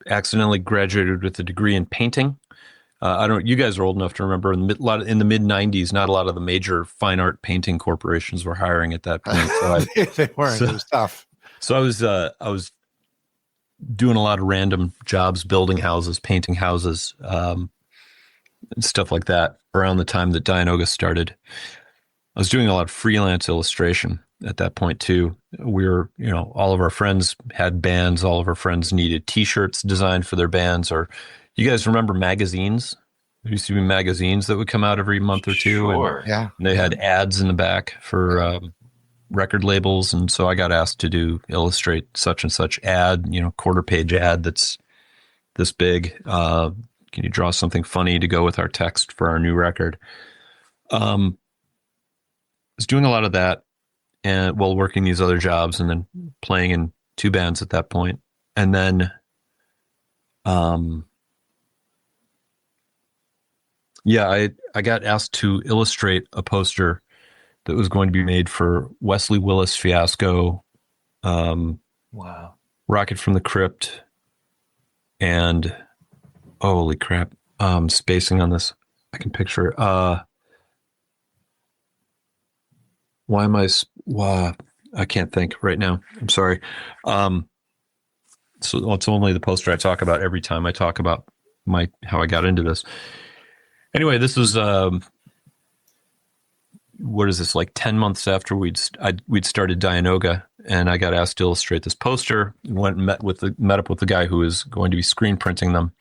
accidentally graduated with a degree in painting. You guys are old enough to remember in the mid 90s, not a lot of the major fine art painting corporations were hiring at that point. So they weren't. It was tough. So I was doing a lot of random jobs, building houses, painting houses, and stuff like that around the time that Dianogah started. I was doing a lot of freelance illustration at that point too. We were, all of our friends had bands. All of our friends needed T-shirts designed for their bands. Or you guys remember magazines? There used to be magazines that would come out every month or two. Sure. Yeah. And they had ads in the back for record labels. And so I got asked to illustrate such and such ad, 1/4-page ad that's this big. Can you draw something funny to go with our text for our new record? I was doing a lot of that and while working these other jobs and then playing in 2 bands at that point. And then, I got asked to illustrate a poster that was going to be made for Wesley Willis Fiasco, Wow. Rocket from the Crypt, and holy crap, spacing on this. I can picture it. Why am I? I can't think right now. I'm sorry. So it's only the poster I talk about every time I talk about how I got into this. Anyway, this was what is this, like 10 months after we'd started Dianogah, and I got asked to illustrate this poster. Went and met up with the guy who was going to be screen printing them,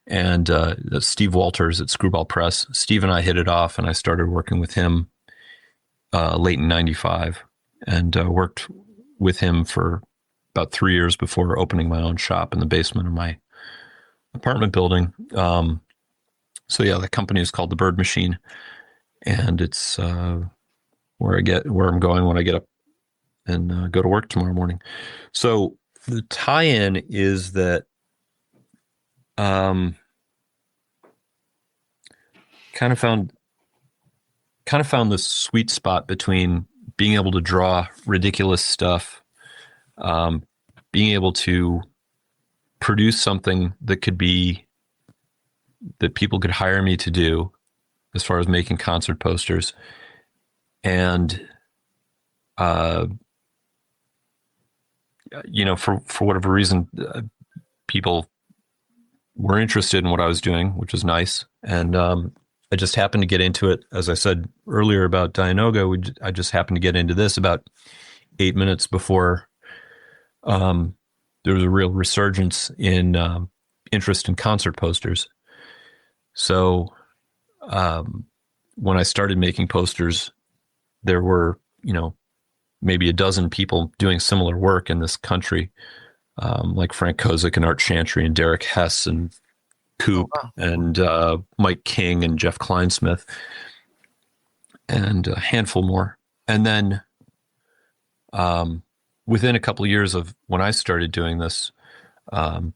and that's Steve Walters at Screwball Press. Steve and I hit it off, and I started working with him late in '95, and worked with him for about 3 years before opening my own shop in the basement of my apartment building. So yeah, the company is called The Bird Machine, and it's where I'm going when I get up and go to work tomorrow morning. So the tie-in is that kind of found this sweet spot between being able to draw ridiculous stuff, being able to produce something that people could hire me to do, as far as making concert posters, and for whatever reason, people were interested in what I was doing, which was nice, and I just happened to get into it. As I said earlier about Dianogah, I just happened to get into this about 8 minutes before there was a real resurgence in interest in concert posters. So when I started making posters, there were, maybe a dozen people doing similar work in this country, like Frank Kozik and Art Chantry and Derek Hess and Coop and Mike King and Jeff Kleinsmith and a handful more. And then within a couple of years of when I started doing this,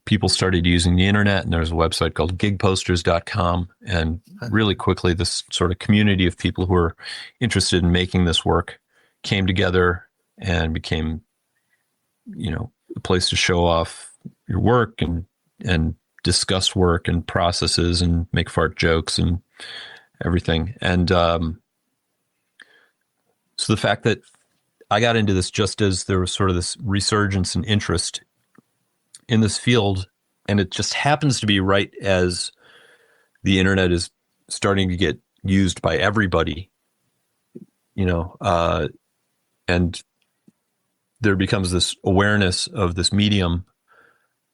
people started using the internet, and there's a website called gigposters.com. And really quickly, this sort of community of people who are interested in making this work came together and became, a place to show off your work and discuss work and processes and make fart jokes and everything. And so the fact that I got into this just as there was sort of this resurgence in interest in this field, and it just happens to be right as the internet is starting to get used by everybody, and there becomes this awareness of this medium.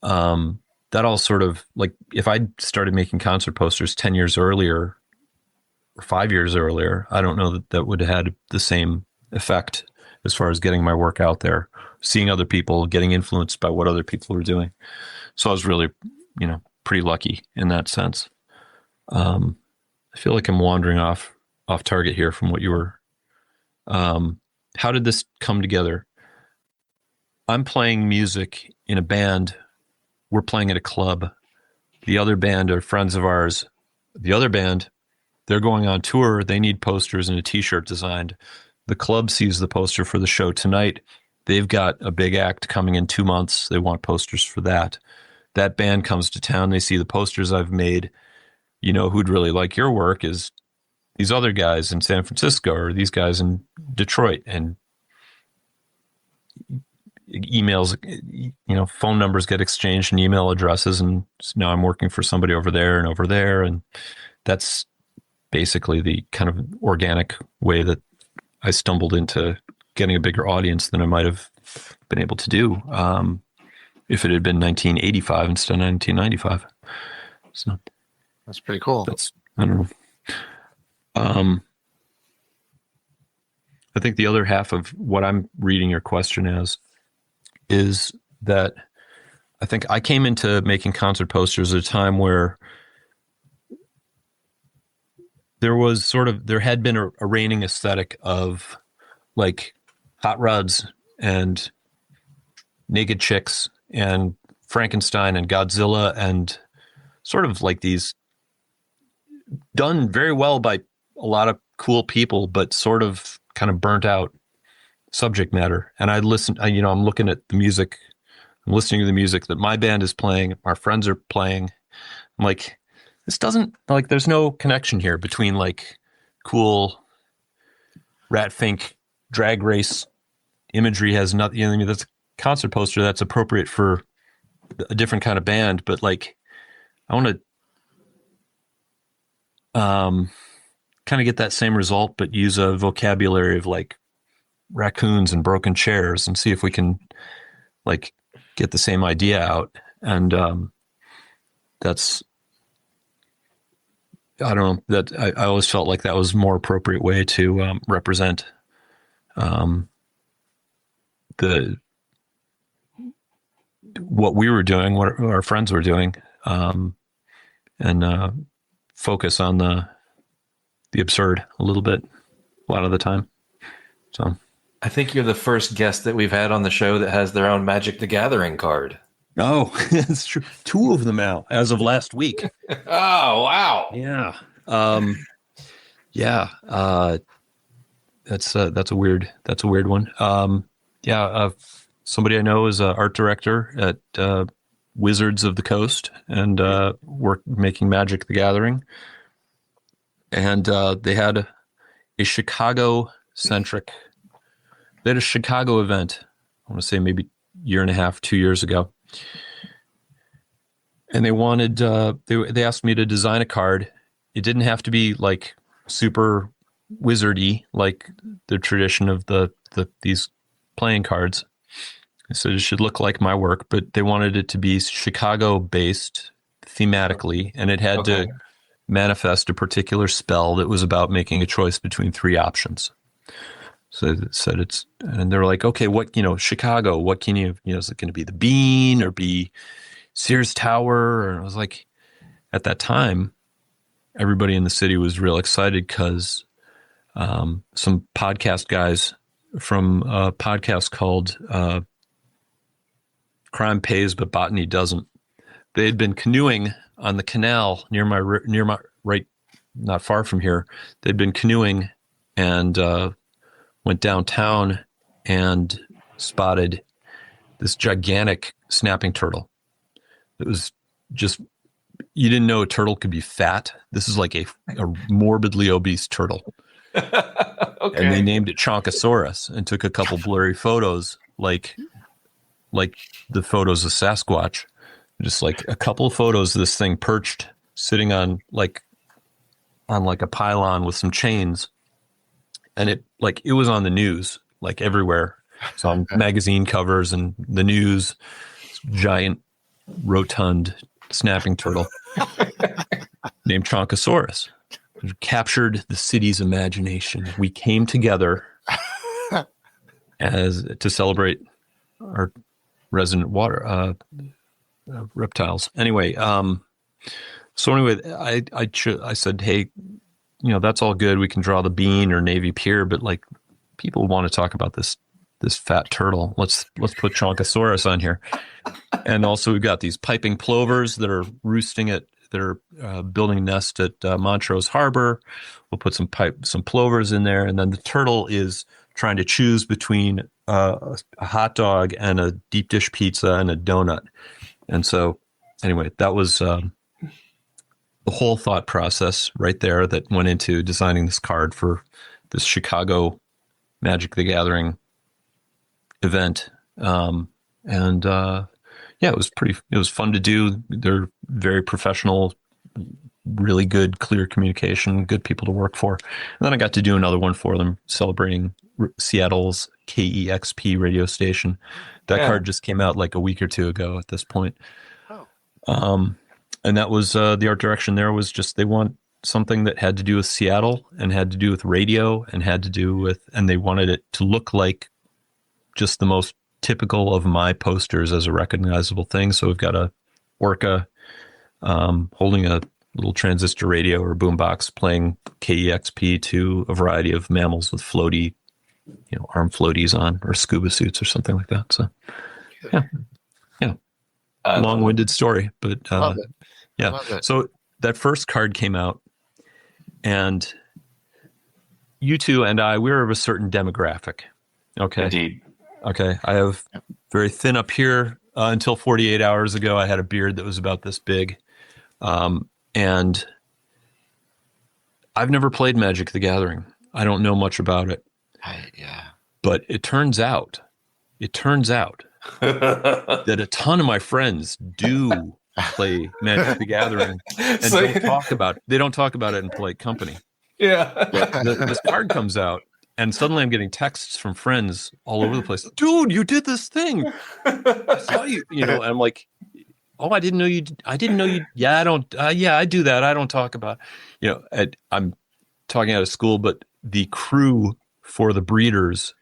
That all sort of, like, if I started making concert posters 10 years earlier or 5 years earlier, I don't know that would have had the same effect as far as getting my work out there, seeing other people, getting influenced by what other people were doing. So I was really, pretty lucky in that sense. I feel like I'm wandering off target here from what you were. How did this come together? I'm playing music in a band. We're playing at a club. The other band are friends of ours. The other band, they're going on tour. They need posters and a T-shirt designed. The club sees the poster for the show tonight. They've got a big act coming in 2 months. They want posters for that. That band comes to town. They see the posters I've made. Who'd really like your work is these other guys in San Francisco or these guys in Detroit. And emails, phone numbers get exchanged and email addresses. And now I'm working for somebody over there and over there. And that's basically the kind of organic way that I stumbled into getting a bigger audience than I might have been able to do if it had been 1985 instead of 1995. So That's pretty cool. I don't know. I think the other half of what I'm reading your question as is that I think I came into making concert posters at a time where there had been a reigning aesthetic of like hot rods and naked chicks and Frankenstein and Godzilla and sort of like these done very well by a lot of cool people, but sort of kind of burnt out subject matter. And I'm looking at the music, I'm listening to the music that my band is playing, our friends are playing. I'm like, this doesn't, like, there's no connection here between like cool Rat Fink drag race imagery has nothing, I mean, that's a concert poster that's appropriate for a different kind of band, but like, I want to kind of get that same result, but use a vocabulary of like raccoons and broken chairs and see if we can like get the same idea out. And that's, I don't know, that I always felt like that was a more appropriate way to represent what we were doing, what our friends were doing, and focus on the absurd a little bit, a lot of the time. So I think you're the first guest that we've had on the show that has their own Magic the Gathering card. oh, that's true. 2 of them out as of last week. Oh, wow. Yeah. Yeah. That's a weird one. Somebody I know is an art director at Wizards of the Coast and making Magic the Gathering. And they had a Chicago event, I want to say maybe 1.5 years, 2 years ago. And they wanted, they asked me to design a card. It didn't have to be like super wizardy, like the tradition of these playing cards. So it should look like my work, but they wanted it to be Chicago based thematically. And it had to manifest a particular spell that was about making a choice between 3 options. So it said and they're like, okay, Chicago, what can you, is it going to be the Bean or be Sears Tower? And I was like, at that time, everybody in the city was real excited because some podcast guys from a podcast called Crime Pays But Botany Doesn't. They had been canoeing on the canal near my right, not far from here. They'd been canoeing and went downtown and spotted this gigantic snapping turtle. It was just, you didn't know a turtle could be fat. This is like a morbidly obese turtle. Okay. And they named it Chonkosaurus and took a couple blurry photos, like the photos of Sasquatch. Just like a couple of photos of this thing perched, sitting on a pylon with some chains. And it was on the news, like everywhere. It's on magazine covers and the news, giant, rotund, snapping turtle named Chonkosaurus. It captured the city's imagination. We came together to celebrate our resident water reptiles. Anyway, I said, hey, that's all good. We can draw the Bean or Navy Pier, but like people want to talk about this fat turtle. Let's put Chonkosaurus on here. And also we've got these piping plovers that are they're building a nest at Montrose Harbor. We'll put some plovers in there. And then the turtle is trying to choose between a hot dog and a deep dish pizza and a donut. And so anyway, that was the whole thought process right there that went into designing this card for this Chicago Magic the Gathering event. It was fun to do. They're very professional, really good, clear communication, good people to work for. And then I got to do another one for them celebrating Seattle's KEXP radio station. That card just came out like a week or 2 ago at this point. And that was the art direction there was just they want something that had to do with Seattle and had to do with radio and and they wanted it to look like just the most typical of my posters as a recognizable thing. So we've got a orca holding a little transistor radio or boombox playing KEXP to a variety of mammals with floaty, arm floaties on or scuba suits or something like that. So, yeah. long-winded story, but Love it. yeah. Love it. So that first card came out, and you two and I, we were of a certain demographic. Okay. Indeed. Okay. I have very thin up here. Until 48 hours ago, I had a beard that was about this big. And I've never played Magic the Gathering. I don't know much about it. But it turns out that a ton of my friends do play Magic the Gathering and don't talk about it. They don't talk about it in polite company. Yeah. This card comes out, and suddenly I'm getting texts from friends all over the place. Dude, you did this thing. I saw you. And I'm like, oh, I didn't know you. I didn't know you. Yeah, I don't. Yeah, I do that. I don't talk about. I'm talking out of school, but the crew for the Breeders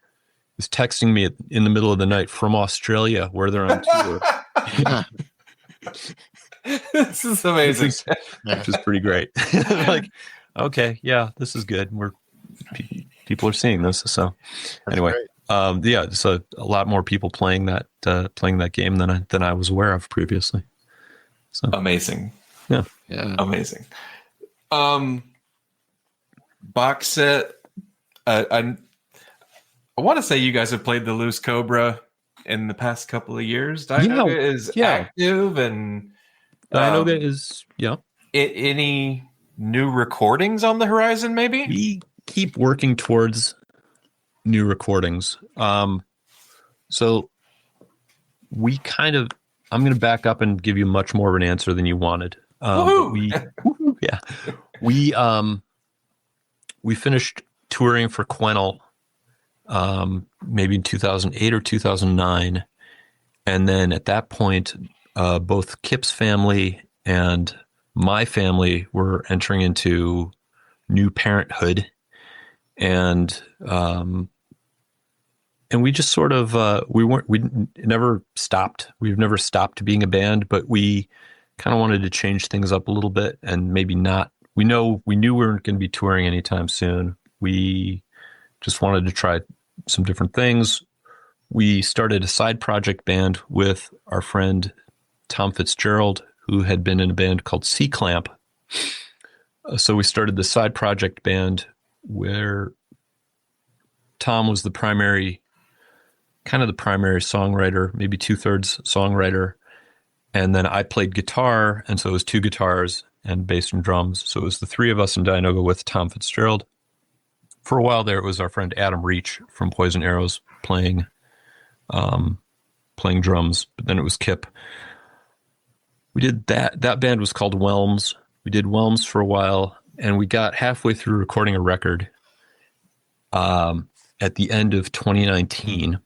is texting me in the middle of the night from Australia, where they're on tour. This is amazing. Which is pretty great. Like, okay, yeah, this is good. People are seeing this. So anyway, yeah, so a lot more people playing that game than I was aware of previously. So Amazing. Yeah. Amazing. Box set. I want to say you guys have played the Loose Cobra in the past couple of years. Dianogah is active, and Dianogah is any new recordings on the horizon? Maybe we keep working towards new recordings. So we kind of. I'm going to back up and give you much more of an answer than you wanted. We finished touring for Quennell maybe in 2008 or 2009. And then at that point, both Kip's family and my family were entering into new parenthood. And we just sort of, we never stopped. We've never stopped being a band, but we kind of wanted to change things up a little bit and maybe not. We knew we weren't going to be touring anytime soon. We just wanted to try some different things. We started a side project band with our friend Tom Fitzgerald, who had been in a band called C-Clamp. So we started the side project band where Tom was the primary songwriter, maybe 2/3 songwriter. And then I played guitar, and so it was 2 guitars and bass and drums. So it was the 3 of us in Dianogah with Tom Fitzgerald. For a while there, it was our friend Adam Reach from Poison Arrows playing drums, but then it was Kip. We did that. That band was called Whelms. We did Whelms for a while, and we got halfway through recording a record at the end of 2019.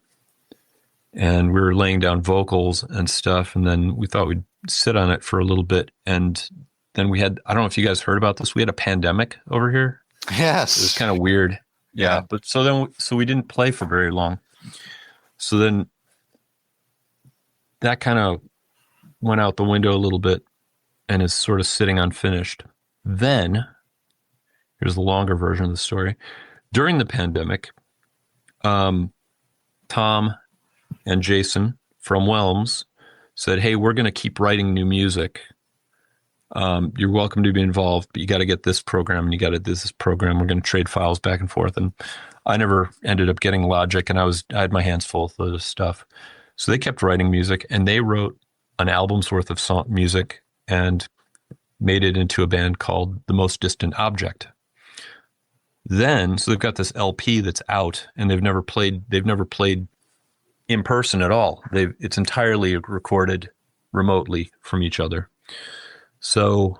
And we were laying down vocals and stuff, and then we thought we'd sit on it for a little bit. And then we had, I don't know if you guys heard about this, we had a pandemic over here. Yes. It was kind of weird. Yeah. But so we didn't play for very long. So then that kind of went out the window a little bit and is sort of sitting unfinished. Then, here's the longer version of the story. During the pandemic, Tom and Jason from Whelms said, hey, we're going to keep writing new music. You're welcome to be involved, but you got to get this program and you got to do this program. We're going to trade files back and forth. And I never ended up getting Logic, and I had my hands full with this stuff. So they kept writing music, and they wrote an album's worth of music and made it into a band called The Most Distant Object. Then, so they've got this LP that's out, and they've never played in person at all. It's entirely recorded remotely from each other. So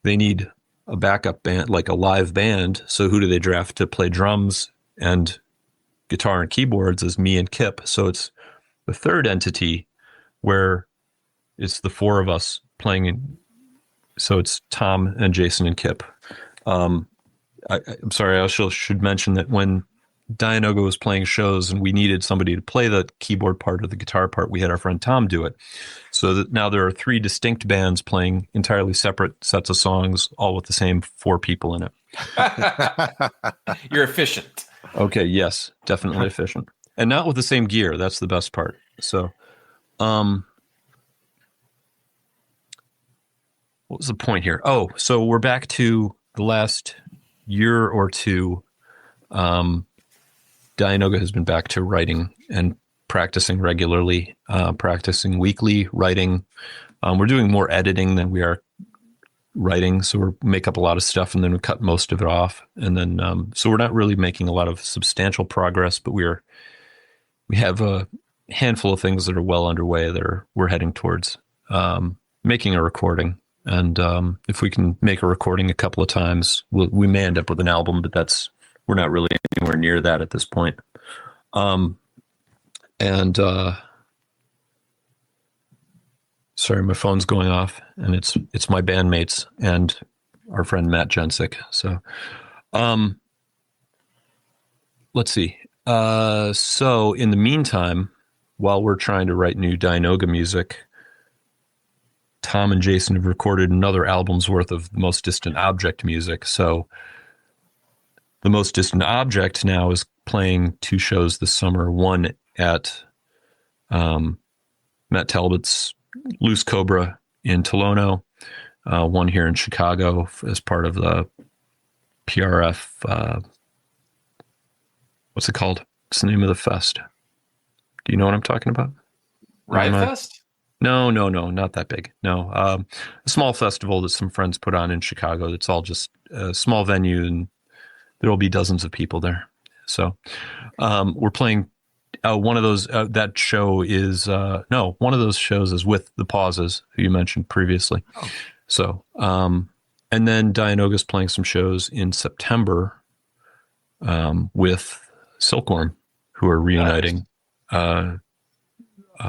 they need a backup band, like a live band. So who do they draft to play drums and guitar and keyboards? Is me and Kip. So it's the third entity where it's the 4 of us playing. So it's Tom and Jason and Kip. I'm sorry, I also should mention that when Dianogah was playing shows and we needed somebody to play the keyboard part or the guitar part, we had our friend Tom do it. So that now there are 3 distinct bands playing entirely separate sets of songs, all with the same 4 people in it. You're efficient. Okay, yes, definitely efficient. And not with the same gear. That's the best part. So What was the point here? Oh, so we're back to the last year or two. Dianogah has been back to writing and practicing regularly, practicing weekly writing. We're doing more editing than we are writing, so we make up a lot of stuff and then we cut most of it off. And then, so we're not really making a lot of substantial progress, but we have a handful of things that are well underway that we're heading towards making a recording. And if we can make a recording a couple of times, we may end up with an album, but we're not really anywhere near that at this point. Sorry, my phone's going off, and it's my bandmates and our friend Matt Jensick. So, let's see. So in the meantime, while we're trying to write new Dianogah music, Tom and Jason have recorded another album's worth of The Most Distant Object music. So The Most Distant Object now is playing 2 shows this summer, one at Matt Talbot's Loose Cobra in Tolono, one here in Chicago as part of the PRF. What's it called? What's the name of the fest? Do you know what I'm talking about? Riot Fest? No, not that big. No, a small festival that some friends put on in Chicago. It's all just a small venue, and there will be dozens of people there. So we're playing one of those. That show is one of those shows is with the Pauses, who you mentioned previously. Oh. So and then Dianogah's playing some shows in September with Silkworm, who are reuniting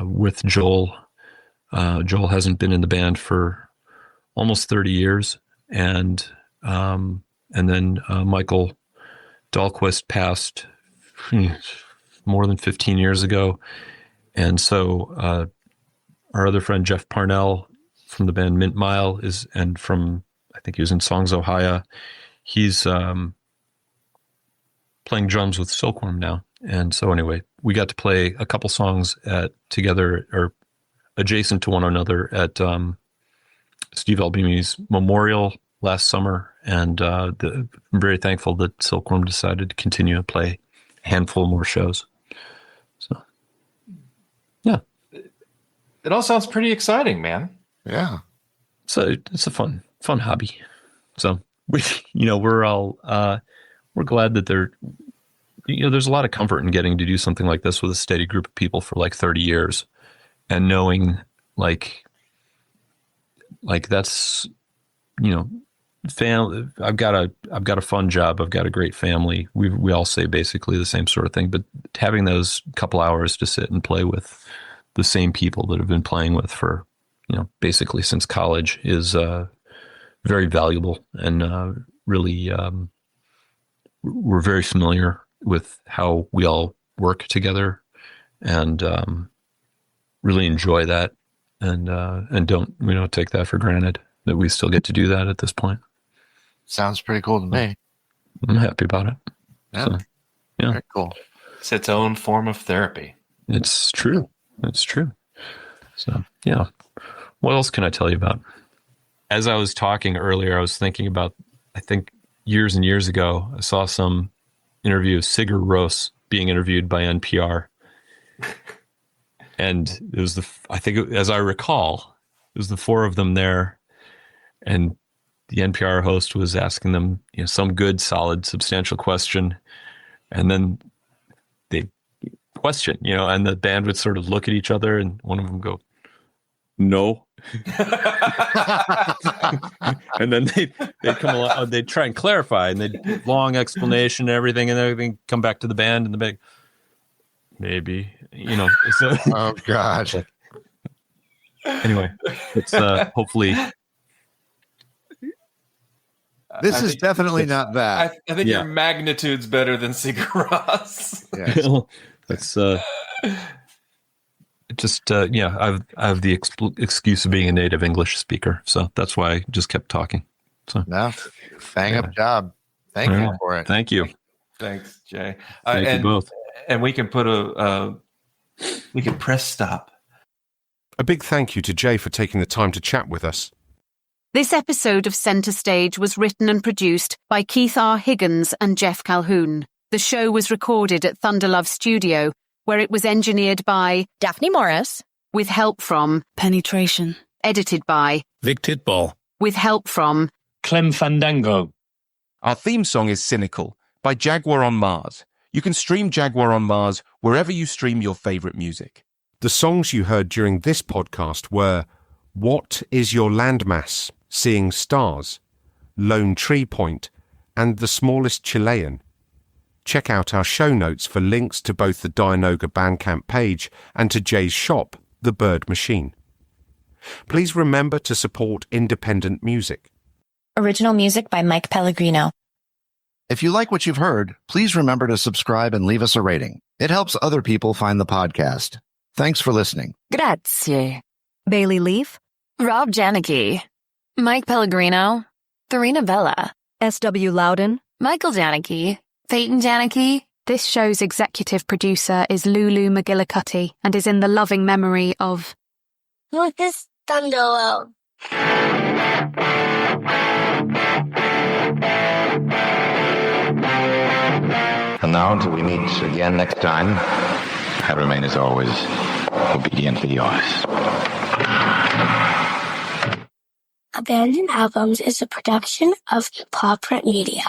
with Joel. Joel hasn't been in the band for almost 30 years, and then Michael Dahlquist passed more than 15 years ago, and so our other friend Jeff Parnell from the band Mint Mile and from, I think he was in Songs Ohio, he's playing drums with Silkworm now. And so anyway, we got to play a couple songs together or adjacent to one another at Steve Albini's memorial last summer, and I'm very thankful that Silkworm decided to continue to play a handful more shows. So, yeah, it all sounds pretty exciting, man. Yeah, so it's a fun hobby. So we're all we're glad that there's a lot of comfort in getting to do something like this with a steady group of people for like 30 years. And knowing like that's, family. I've got a fun job. I've got a great family. We all say basically the same sort of thing. But having those couple hours to sit and play with the same people that have been playing with for basically since college is very valuable, and really we're very familiar with how we all work together, and really enjoy that, and don't take that for granted that we still get to do that at this point. Sounds pretty cool to me. I'm happy about it. Yeah, so, yeah. Very cool. It's its own form of therapy. It's true. It's true. So yeah, what else can I tell you about? As I was talking earlier, I was thinking about, I think years and years ago, I saw some interview of Sigur Rós being interviewed by NPR. And it was as I recall, it was the 4 of them there, and the NPR host was asking them, some good, solid, substantial question, and then they question, and the band would sort of look at each other, and one of them go, "No," and then they'd come along, they'd try and clarify, and they'd long explanation and everything, and everything come back to the band, and the band, maybe. So, oh God. Anyway, it's hopefully this is definitely not that. I think your magnitude's better than Sigur Rós. That's just I have the excuse of being a native English speaker, so that's why I just kept talking. So no, bang up job. Thank you for it. Thank you. Thanks, Jay. Thank you both. And we can put we can press stop A big thank you to Jay for taking the time to chat with us. This episode of Centre Stage was written and produced by Keith R. Higgins and Jeff Calhoun. The show was recorded at Thunderlove Studio, where it was engineered by Daphne Morris, with help from Penetration, edited by Vic Titball, with help from Clem Fandango. Our theme song is Cynical by Jaguar on Mars. You can stream Jaguar on Mars wherever you stream your favourite music. The songs you heard during this podcast were What Is Your Landmass? Seeing Stars, Lone Tree Point, and The Smallest Chilean. Check out our show notes for links to both the Dianogah Bandcamp page and to Jay's shop, The Bird Machine. Please remember to support independent music. original music by Mike Pellegrino. If you like what you've heard, please remember to subscribe and leave us a rating. It helps other people find the podcast. Thanks for listening. Grazie. Bailey Leaf, Rob Janicki, Mike Pellegrino, Farina Vella, S.W. Loudon, Michael Janicki, Peyton Janicki. This show's executive producer is Lulu McGillicuddy and is in the loving memory of Lucas Thundolo. And now, until we meet again next time, I remain as always obediently yours. Abandoned Albums is a production of Paw Print Media.